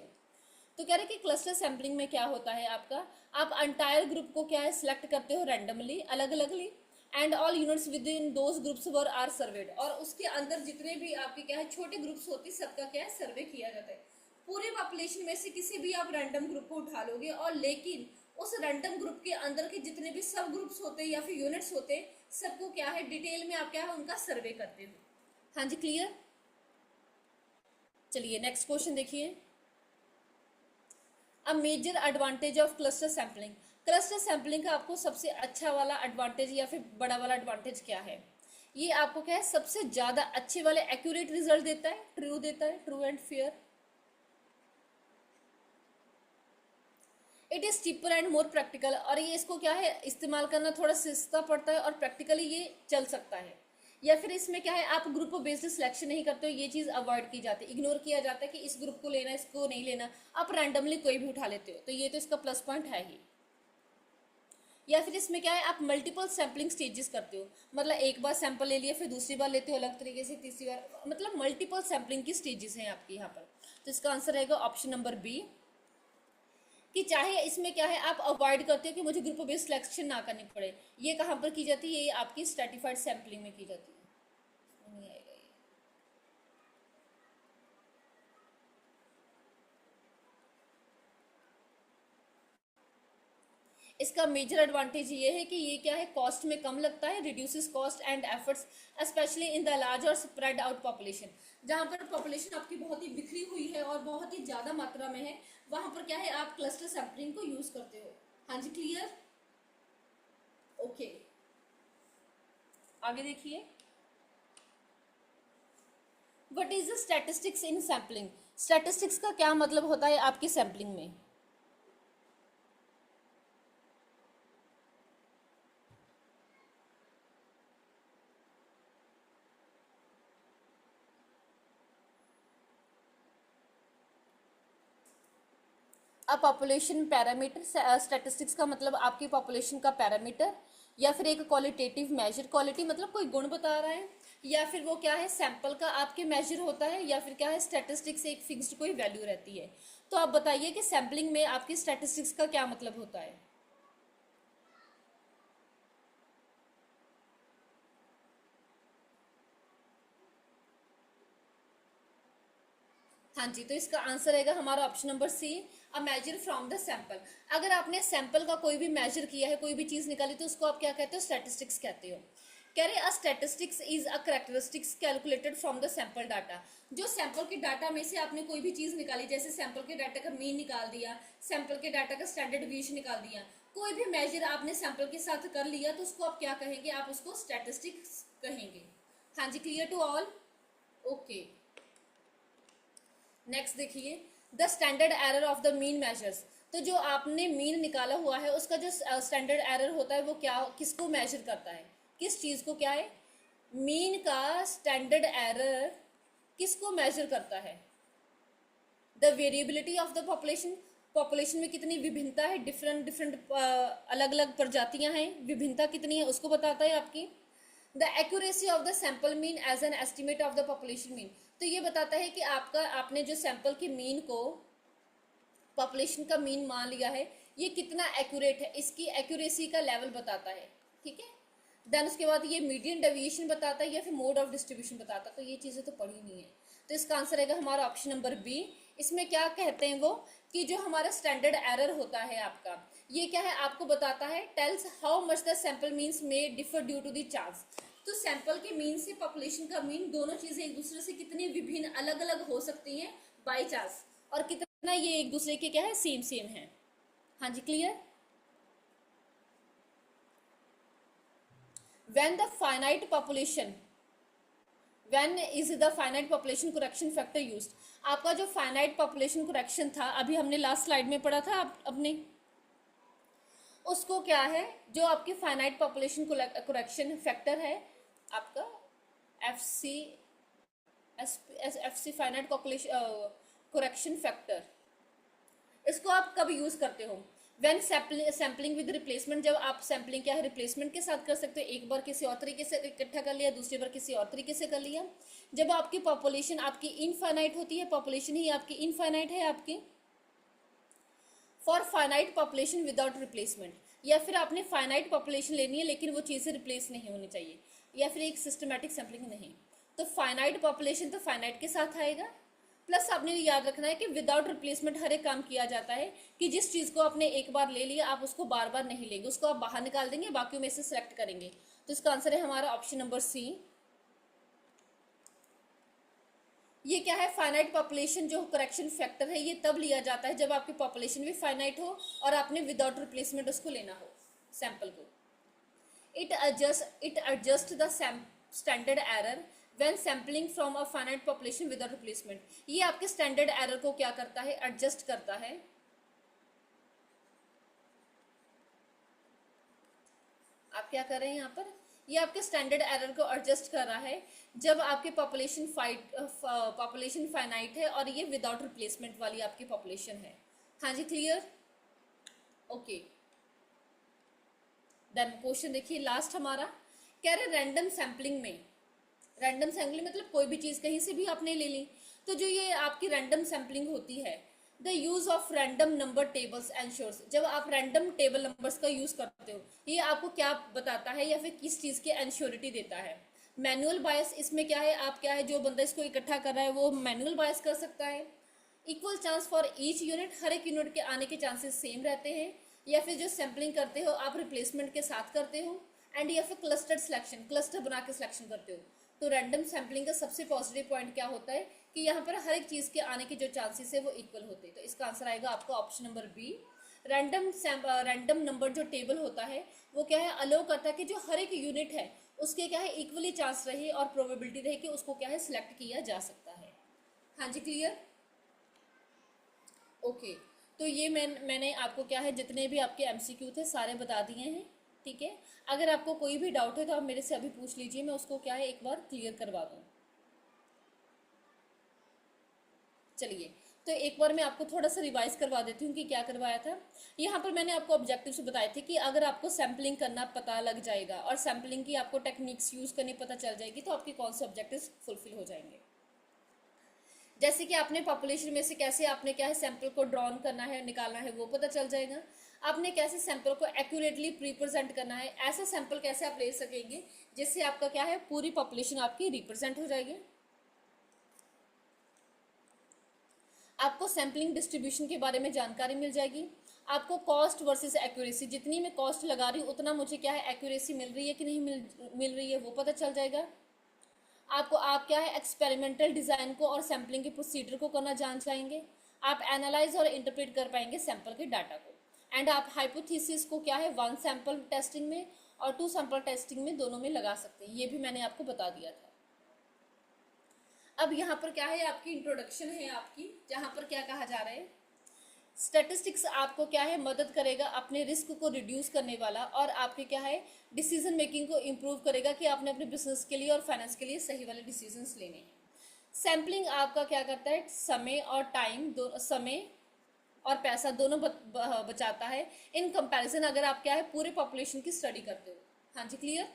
A: तो कह रहे कि क्लस्टर सैम्पलिंग में क्या होता है आपका, आप अंटायर ग्रुप को क्या है सिलेक्ट करते हो रैंडमली, अलग अलगली, and all units within those groups were आर सर्वेड, और उसके अंदर जितने भी आपके क्या है छोटे ग्रुप्स होते सबका क्या है सर्वे किया जाता है। पूरे पॉपुलेशन में से किसी भी आप रैंडम ग्रुप को उठा लोगे, और लेकिन उस रैंडम ग्रुप के अंदर के जितने भी सब ग्रुप्स होते हैं या फिर यूनिट्स होते हैं, सबको क्या है डिटेल में आप क्या है उनका सर्वे करते हो। हाँ जी, क्लियर? चलिए नेक्स्ट क्वेश्चन देखिए। A major advantage of cluster sampling. Cluster sampling का आपको सबसे अच्छा वाला एडवांटेज या फिर बड़ा वाला एडवांटेज क्या है? ये आपको क्या है, सबसे ज्यादा अच्छे वाले एक्यूरेट रिजल्ट देता है, ट्रू देता है, true and fair. It is cheaper and more practical, और ये इसको क्या है इस्तेमाल करना थोड़ा सस्ता पड़ता है और प्रैक्टिकली ये चल सकता है। या फिर इसमें क्या है, आप ग्रुप बेस्ड सिलेक्शन नहीं करते हो, ये चीज अवॉइड की जाती है, इग्नोर किया जाता है कि इस ग्रुप को लेना इसको नहीं लेना, आप रैंडमली कोई भी उठा लेते हो, तो ये तो इसका प्लस पॉइंट है ही। या फिर इसमें क्या है, आप मल्टीपल सैम्पलिंग स्टेजेस करते हो, मतलब एक बार सैंपल ले लिया फिर दूसरी बार लेते हो अलग तरीके से, तीसरी बार, मतलब मल्टीपल सैम्पलिंग की स्टेजेस हैं आपकी यहाँ पर। तो इसका आंसर रहेगा ऑप्शन नंबर बी, कि चाहे इसमें क्या है आप अवॉइड करते हो कि मुझे ग्रुप बेस्ड सिलेक्शन ना करनी पड़े। ये कहाँ पर की जाती है, ये आपकी स्ट्रेटिफाइड सैम्पलिंग में की जाती है, नहीं आएगा ये। इसका मेजर एडवांटेज ये है कि ये क्या है, कॉस्ट में कम लगता है, reduces cost and efforts specially in the large और स्प्रेड आउट पॉपुलेशन। जहाँ पर पॉपुलेशन आपकी बहुत ही बिखरी हुई है और बहुत ही ज़्यादा मात्रा में है, वहाँ पर क्या है आप क्लस्टर सैम्पलिंग को यूज़ करते हो। हाँ जी, क्लियर? ओके, आगे देखिए। What is the statistics in sampling. Statistics का क्या मतलब होता है आपकी सैम्पलिंग में? अ पॉपुलेशन पैरामीटर, स्टैटिस्टिक्स का मतलब आपकी पॉपुलेशन का पैरामीटर, या फिर एक क्वालिटेटिव मेजर, क्वालिटी मतलब कोई गुण बता रहा है, या फिर वो क्या है सैंपल का आपके मेजर होता है, या फिर क्या है स्टैटिस्टिक्स एक फिक्स्ड कोई वैल्यू रहती है। तो आप बताइए कि सैम्पलिंग में आपकी स्टैटिस्टिक्स का क्या मतलब होता है? हाँ जी, तो इसका आंसर रहेगा हमारा option number C, a measure from the sample. अगर आपने सैंपल का कोई भी मेजर किया है, कोई भी चीज निकाली, तो उसको आप क्या कहते हो, स्टैटिस्टिक्स कहते हो। कह रहे a statistics is a characteristics calculated from the sample data. जो सैंपल के डाटा में से आपने कोई भी चीज निकाली, जैसे सैंपल के डाटा का मीन निकाल दिया, सैंपल के डाटा का स्टैंडर्ड डिवीएशन निकाल दिया, कोई भी मेजर आपने सैंपल के साथ कर लिया, तो उसको आप क्या कहेंगे, आप उसको स्टैटिस्टिक्स कहेंगे। हाँ जी, clear to all, okay. Next देखिए, the standard error of the mean measures. तो जो आपने मीन निकाला हुआ है, उसका जो स्टैंडर्ड एरर होता है वो क्या, किसको मेजर करता है, किस चीज को, क्या है, मीन का स्टैंडर्ड एरर किसको मेजर करता है, the variability of the population. Population में कितनी विभिन्नता है, डिफरेंट डिफरेंट अलग अलग प्रजातियां हैं, विभिन्नता कितनी है उसको बताता है आपकी। The accuracy of the sample mean as an estimate of the population mean. तो ये बताता है कि आपका, आपने जो सैंपल के मीन को पॉपुलेशन का मीन मान लिया है, ये कितना एक्यूरेट है, इसकी एक्यूरेसी का लेवल बताता है, ठीक है। देन उसके बाद ये मीडियन डेविएशन बताता है या फिर मोड ऑफ डिस्ट्रीब्यूशन बताता है। तो ये चीज़ें तो पढ़ी नहीं है, तो इसका आंसर रहेगा हमारा ऑप्शन नंबर बी। इसमें क्या कहते हैं वो, कि जो हमारा स्टैंडर्ड एरर होता है आपका, ये क्या है, आपको बताता है, tells how much the sample means may differ due to the chance. तो सैंपल के मीन से पॉपुलेशन का मीन, दोनों चीजें एक दूसरे से कितनी विभिन्न अलग अलग हो सकती हैं बाई चांस, और कितना ये एक दूसरे के क्या है, सेम सेम है। हाँ जी, clear. When the finite population, when is the finite population correction factor used. आपका जो फाइनाइट पॉपुलेशन करेक्शन था, अभी हमने लास्ट स्लाइड में पढ़ा था अपने, उसको क्या है, जो आपकी फाइनाइट पॉपुलेशन करेक्शन फैक्टर है आपका, F C, F C finite population correction factor, इसको आप कब यूज करते हो, व्हेन सैम्पलिंग विद रिप्लेसमेंट। जब आप सैम्पलिंग क्या है, रिप्लेसमेंट के साथ कर सकते हो, एक बार किसी और तरीके से इकट्ठा कर लिया, दूसरी बार किसी और तरीके से कर लिया। जब आपकी पॉपुलेशन आपकी इनफाइनाइट होती है, पॉपुलेशन ही आपकी इनफाइनाइट है आपकी, for finite population without replacement, या फिर आपने फाइनाइट पॉपुलेशन लेनी है लेकिन वो चीज़ें रिप्लेस नहीं होनी चाहिए, या फिर एक सिस्टमेटिक सैम्पलिंग नहीं। तो फाइनाइट पॉपुलेशन तो फाइनाइट के साथ आएगा, प्लस आपने याद रखना है कि विदाउट रिप्लेसमेंट हर एक काम किया जाता है, कि जिस चीज़ को आपने एक बार ले लिया, आप उसको बार बार नहीं लेंगे, उसको आप बाहर निकाल देंगे, बाकी में से सिलेक्ट करेंगे। तो इसका आंसर है हमारा ऑप्शन नंबर सी। ये क्या है, फाइनाइट पॉपुलेशन जो करेक्शन फैक्टर है, ये तब लिया जाता है जब आपकी पॉपुलेशन भी फाइनाइट हो और आपने विदाउट रिप्लेसमेंट उसको लेना हो सैंपल को। It adjust the standard error when sampling from a finite population without replacement. ये आपके स्टैंडर्ड एरर को क्या करता है, एडजस्ट करता है। आप क्या कर रहे हैं यहाँ पर, ये आपके स्टैंडर्ड एरर को एडजस्ट कर रहा है जब आपकी पॉपुलेशन फाइनाइट है और ये विदाउट रिप्लेसमेंट वाली आपकी पॉपुलेशन है। हाँ जी, क्लियर, ओके। देन क्वेश्चन देखिए लास्ट हमारा, कह रहे रैंडम सैम्पलिंग में, रैंडम सैम्पलिंग मतलब कोई भी चीज़ कहीं से भी आपने ले ली, तो जो ये आपकी रैंडम सैम्पलिंग होती है, the use of random number tables ensures. जब आप रैंडम टेबल नंबर्स का यूज करते हो, ये आपको क्या बताता है या फिर किस चीज़ की एंश्योरिटी देता है, मैनुअल बायस। इसमें क्या है, आप क्या है, जो बंदा इसको इकट्ठा कर रहा है वो मैनुअल बायस कर सकता है। Equal chance for each unit, हर एक यूनिट के आने के चांसेस सेम रहते हैं, या फिर जो सैम्पलिंग करते हो आप रिप्लेसमेंट के साथ करते हो, एंड या फिर क्लस्टर्ड सिलेक्शन, क्लस्टर बना के सिलेक्शन करते हो। तो रैंडम सैम्पलिंग का सबसे पॉजिटिव पॉइंट क्या होता है कि यहाँ पर हर एक चीज़ के आने के जो चांसेस है वो इक्वल होते हैं। तो इसका आंसर आएगा आपका option number B. Random number जो टेबल होता है वो क्या है, अलो करता है कि जो हर एक यूनिट है उसके क्या है, इक्वली चांस रहे और प्रोबेबिलिटी रहे कि उसको क्या है, सिलेक्ट किया जा सकता है। हाँ जी, क्लियर, ओके। तो ये मैंने आपको क्या है, जितने भी आपके एमसीक्यू थे सारे बता दिए हैं, ठीक है। अगर आपको कोई भी डाउट है तो आप मेरे से अभी पूछ लीजिए, मैं उसको क्या है एक बार क्लियर करवा दूँ। चलिए, तो एक बार मैं आपको थोड़ा सा रिवाइज करवा देती हूँ कि क्या करवाया था। यहाँ पर मैंने आपको ऑब्जेक्टिव्स बताए थे कि अगर आपको सैम्पलिंग करना पता लग जाएगा और सैम्पलिंग की आपको टेक्निक्स यूज़ करनी पता चल जाएगी, तो आपके कौन से ऑब्जेक्टिव्स फुलफिल हो जाएंगे। जैसे कि आपने पॉपुलेशन में से कैसे आपने क्या है सैंपल को ड्रॉन करना है, निकालना है, वो पता चल जाएगा। आपने कैसे सैंपल को एक्यूरेटली रिप्रेजेंट करना है, ऐसा सैंपल कैसे आप ले सकेंगे जिससे आपका क्या है, पूरी पॉपुलेशन आपकी रिप्रेजेंट हो जाएगी। आपको सैम्पलिंग डिस्ट्रीब्यूशन के बारे में जानकारी मिल जाएगी। आपको कॉस्ट वर्सेस एक्यूरेसी, जितनी मैं कॉस्ट लगा रही हूँ उतना मुझे क्या है एक्यूरेसी मिल रही है कि नहीं मिल रही है वो पता चल जाएगा। आपको आप क्या है एक्सपेरिमेंटल डिज़ाइन को और सैम्पलिंग के प्रोसीजर को करना जान जाएंगे। आप एनालाइज और इंटरप्रेट कर पाएंगे सैंपल के डाटा को। एंड आप हाइपोथेसिस को क्या है 1 सैंपल टेस्टिंग में और 2 सैंपल टेस्टिंग में दोनों में लगा सकते हैं। ये भी मैंने आपको बता दिया था। अब यहाँ पर क्या है आपकी इंट्रोडक्शन है आपकी, जहाँ पर क्या कहा जा रहा है, स्टैटिस्टिक्स आपको क्या है मदद करेगा अपने रिस्क को रिड्यूस करने वाला, और आपके क्या है डिसीजन मेकिंग को इम्प्रूव करेगा कि आपने अपने बिजनेस के लिए और फाइनेंस के लिए सही वाले डिसीजंस लेने हैं। सैम्पलिंग आपका क्या करता है, समय और टाइम समय और पैसा दोनों बचाता है इन कंपैरिजन अगर आप क्या है पूरे पॉपुलेशन की स्टडी करते हो। हाँ जी, क्लियर।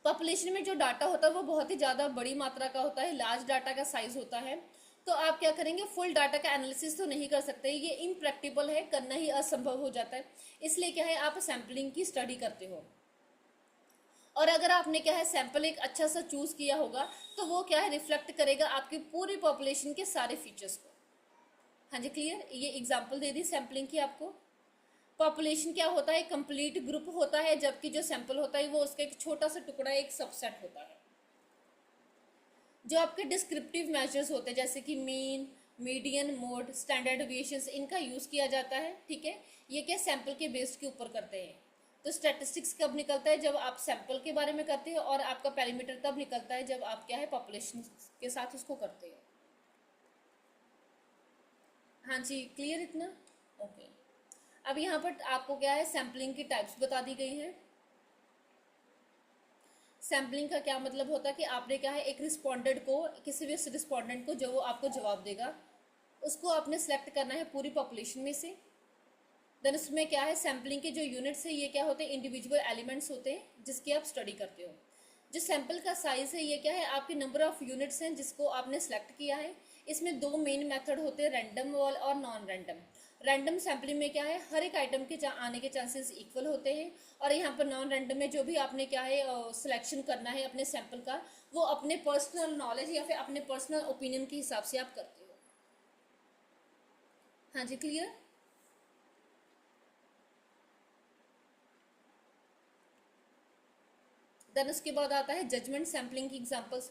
A: पॉपुलेशन में जो डाटा होता है वो बहुत ही ज़्यादा बड़ी मात्रा का होता है, लार्ज डाटा का साइज होता है। तो आप क्या करेंगे, फुल डाटा का एनालिसिस तो नहीं कर सकते, ये इम्प्रैक्टिबल है, करना ही असंभव हो जाता है। इसलिए क्या है आप सैम्पलिंग की स्टडी करते हो। और अगर आपने क्या है सैंपल एक अच्छा सा चूज किया होगा तो वो क्या है रिफ्लेक्ट करेगा आपकी पूरी पॉपुलेशन के सारे फीचर्स को। हाँ जी, क्लियर। ये एग्जांपल दे दी सैम्पलिंग की आपको। पॉपुलेशन क्या होता है, कंप्लीट ग्रुप होता है, जबकि जो सैंपल होता है वो उसका एक छोटा सा टुकड़ा, एक सबसेट होता है। जो आपके डिस्क्रिप्टिव मेजर्स होते हैं जैसे कि mean, median, mode, standard deviations, इनका यूज किया जाता है। ठीक है, ये क्या सैंपल के बेस्ड के ऊपर करते हैं। तो स्टैटिस्टिक्स कब निकलता है, जब आप सैंपल के बारे में करते हो, और आपका पैरामीटर तब निकलता है जब आप क्या है पॉपुलेशन के साथ उसको करते हो। हाँ जी, क्लियर इतना। ओके, अब यहाँ पर आपको क्या है सैम्पलिंग की टाइप्स बता दी गई हैं। सैम्पलिंग का क्या मतलब होता है कि आपने क्या है एक रिस्पोंडेंट को, किसी भी रिस्पोंडेंट को जो वो आपको जवाब देगा उसको आपने सेलेक्ट करना है पूरी पॉपुलेशन में से। देन उसमें क्या है सैम्पलिंग के जो यूनिट्स है ये क्या होते हैं, इंडिविजुअल एलिमेंट्स होते हैं जिसकी आप स्टडी करते हो। जो सैंपल का साइज है ये क्या है आपके नंबर ऑफ यूनिट्स हैं जिसको आपने सेलेक्ट किया है। इसमें 2 मेन मेथड होते हैं, रैंडम और नॉन रैंडम। रैंडम सैम्पलिंग में क्या है हर एक आइटम के आने के चांसेस इक्वल होते हैं, और यहाँ पर नॉन रैंडम में जो भी आपने क्या है सिलेक्शन करना है अपने सैंपल का, वो अपने पर्सनल नॉलेज या फिर अपने पर्सनल ओपिनियन के हिसाब से आप करते हो। हाँ जी, क्लियर। देन उसके बाद आता है जजमेंट सैम्पलिंग की एग्जांपल्स।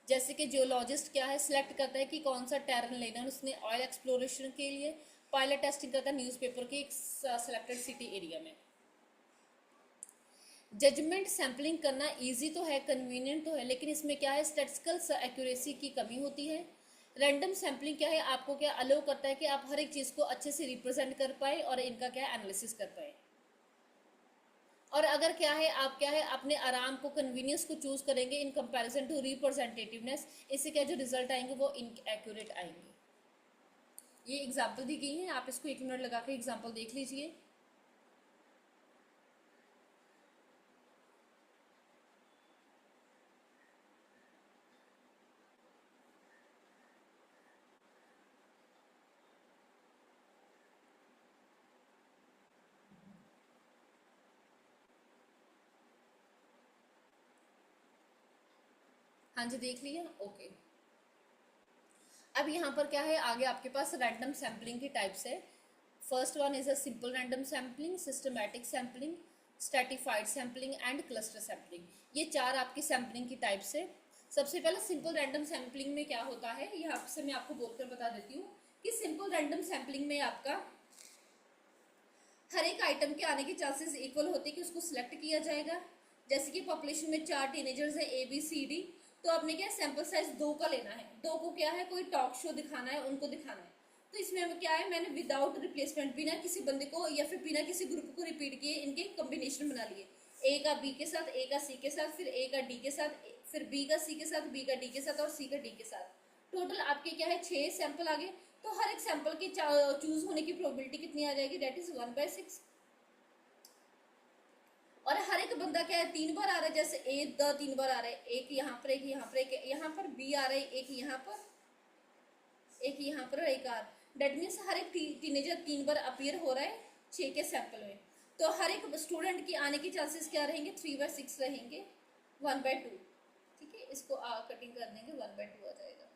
A: जैसे कि जियोलॉजिस्ट क्या है सिलेक्ट करता है कि कौन सा टेरन लेना है, उसने ऑयल एक्सप्लोरेशन के लिए पायलट टेस्टिंग करता है न्यूज़पेपर के एक सेलेक्टेड सिटी एरिया में। जजमेंट सैम्पलिंग करना इजी तो है, कन्वीनियंट तो है, लेकिन इसमें क्या है स्टैटिस्टिकल एक्यूरेसी की कमी होती है। रैंडम सैम्पलिंग क्या है आपको क्या अलाउ करता है कि आप हर एक चीज़ को अच्छे से रिप्रेजेंट कर पाए और इनका क्या है एनालिसिस कर पाए। और अगर क्या है आप क्या है अपने आराम को, कन्वीनियंस को चूज करेंगे इन कंपैरिजन टू रिप्रेजेंटेटिवनेस, इससे क्या जो रिजल्ट आएंगे वो इनएक्यूरेट आएंगे। ये एग्जांपल दी गई है, आप इसको 1 मिनट लगा के एग्जांपल देख लीजिए। हाँ जी, देख लिया। ओके, अब यहाँ पर क्या है आगे आपके पास रैंडम सैम्पलिंग की टाइप्स है। First one is a simple random sampling, systematic sampling, stratified sampling and cluster sampling. ये 4 आपकी सैम्पलिंग की टाइप्स है। सबसे पहले सिंपल रैंडम सैम्पलिंग में क्या होता है, यहाँ से मैं आपको बोलकर बता देती हूँ कि सिंपल रैंडम सैम्पलिंग में आपका हर एक आइटम के आने के चांसेस इक्वल होते हैं कि उसको सिलेक्ट किया जाएगा। जैसे कि पॉपुलेशन में 4 टीनेजर्स है ABCD, तो आपने क्या सैंपल साइज 2 का लेना है। 2 को क्या है कोई टॉक शो दिखाना है, उनको दिखाना है। तो इसमें क्या है मैंने विदाउट रिप्लेसमेंट बिना किसी बंदे को या फिर बिना किसी ग्रुप को रिपीट किए इनके कॉम्बिनेशन बना लिए। A का B के साथ, A का C के साथ, फिर A का D के साथ, फिर B का C के साथ, B का D के साथ और C का D के साथ। टोटल आपके क्या है 6 सैंपल आ गए। तो हर एक सैंपल के चूज होने की प्रोबेबिलिटी कितनी आ जाएगी, डेट इज 1/6। और हर एक बंदा क्या है 3 बार आ रहा है, जैसे ए द 3 बार आ रहा है, एक यहाँ पर, एक यहाँ पर, एक यहाँ पर, बी आ रहा है, एक यहाँ पर, एक यहाँ पर, एक आर। डेट मीन्स हर एक टीनेजर 3 बार अपीयर हो रहा है 6 के सैंपल में। तो हर एक स्टूडेंट की आने के चांसेस क्या रहेंगे, 3/6 रहेंगे, 1/2। ठीक है, इसको कटिंग कर देंगे, 1/2 आ जाएगा।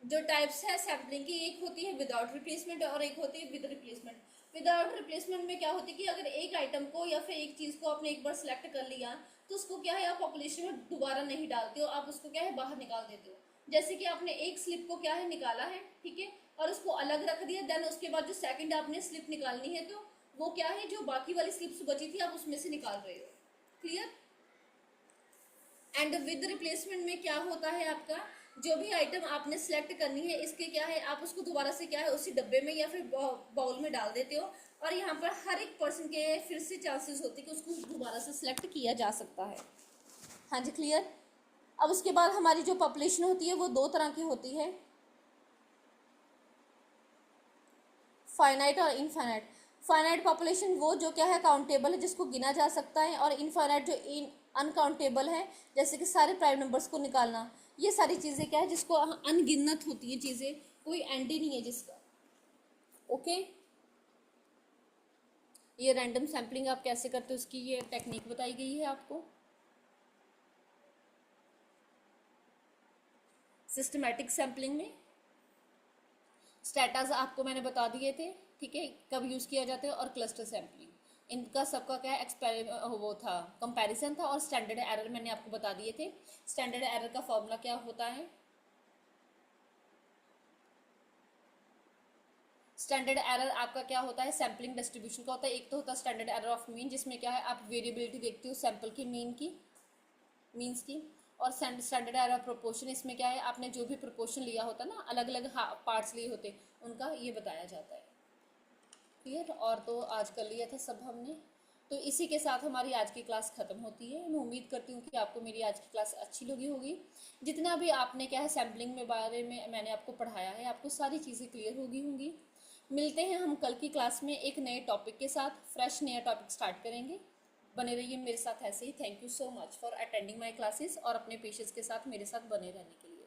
A: जो टाइप्स है सैम्पलिंग की, एक होती है विदाउट रिप्लेसमेंट और एक होती है विद रिप्लेसमेंट। विदाउट रिप्लेसमेंट में क्या होती है कि अगर एक आइटम को या फिर एक चीज को आपने एक बार सिलेक्ट कर लिया तो उसको क्या है आप पॉपुलेशन में दोबारा नहीं डालते हो, आप उसको क्या है बाहर निकाल देते हो। जैसे कि आपने एक स्लिप को क्या है निकाला है, ठीक है, और उसको अलग रख दिया, देन उसके बाद जो सेकंड आपने स्लिप निकालनी है तो वो क्या है जो बाकी वाली स्लिप्स बची थी आप उसमें से निकाल रहे हो। क्लियर। एंड विद रिप्लेसमेंट में क्या होता है आपका, जो भी आइटम आपने सेलेक्ट करनी है इसके क्या है आप उसको दोबारा से क्या है उसी डब्बे में या फिर बाउल में डाल देते हो, और यहाँ पर हर एक पर्सन के फिर से चांसेस होते हैं कि उसको दोबारा से सिलेक्ट किया जा सकता है। हाँ जी क्लियर। अब उसके बाद हमारी जो पॉपुलेशन होती है वो दो तरह की होती है, फाइनाइट और इनफाइनाइट। फाइनाइट पॉपुलेशन वो जो क्या है काउंटेबल है, जिसको गिना जा सकता है, और इनफाइनाइट जो अनकाउंटेबल है, जैसे कि सारे प्राइम नंबर्स को निकालना, ये सारी चीज़ें क्या है जिसको अनगिनत होती है चीज़ें, कोई एंड ही नहीं है जिसका। ओके। ये रैंडम सैम्पलिंग आप कैसे करते हो उसकी ये टेक्निक बताई गई है आपको। सिस्टमैटिक सैम्पलिंग में स्टेटास आपको मैंने बता दिए थे, ठीक है, कब यूज़ किया जाता है, और क्लस्टर सैम्पलिंग इनका सबका क्या वो था कंपैरिजन था, और स्टैंडर्ड एरर मैंने आपको बता दिए थे। स्टैंडर्ड एरर का फॉर्मूला क्या होता है, स्टैंडर्ड एरर आपका क्या होता है सैम्पलिंग डिस्ट्रीब्यूशन का होता है। एक तो होता है स्टैंडर्ड एरर ऑफ मीन, जिसमें क्या है आप वेरिएबिलिटी देखते हो सैंपल की मीन्स की, और स्टैंडर्ड एरर ऑफ प्रोपोर्शन, इसमें क्या है आपने जो भी प्रोपोर्शन लिया होता है ना, अलग अलग पार्ट्स लिए होते उनका ये बताया जाता है। क्लियर। और तो आज कर लिया था सब हमने, तो इसी के साथ हमारी आज की क्लास ख़त्म होती है। मैं उम्मीद करती हूँ कि आपको मेरी आज की क्लास अच्छी लगी होगी। जितना भी आपने क्या है सैम्पलिंग में बारे में मैंने आपको पढ़ाया है, आपको सारी चीज़ें क्लियर होगी होंगी। मिलते हैं हम कल की क्लास में एक नए टॉपिक के साथ, फ्रेश नया टॉपिक स्टार्ट करेंगे। बने रहिए मेरे साथ ऐसे ही। Thank you so much for attending my classes और अपने पेशेंस के साथ मेरे साथ बने रहने के लिए।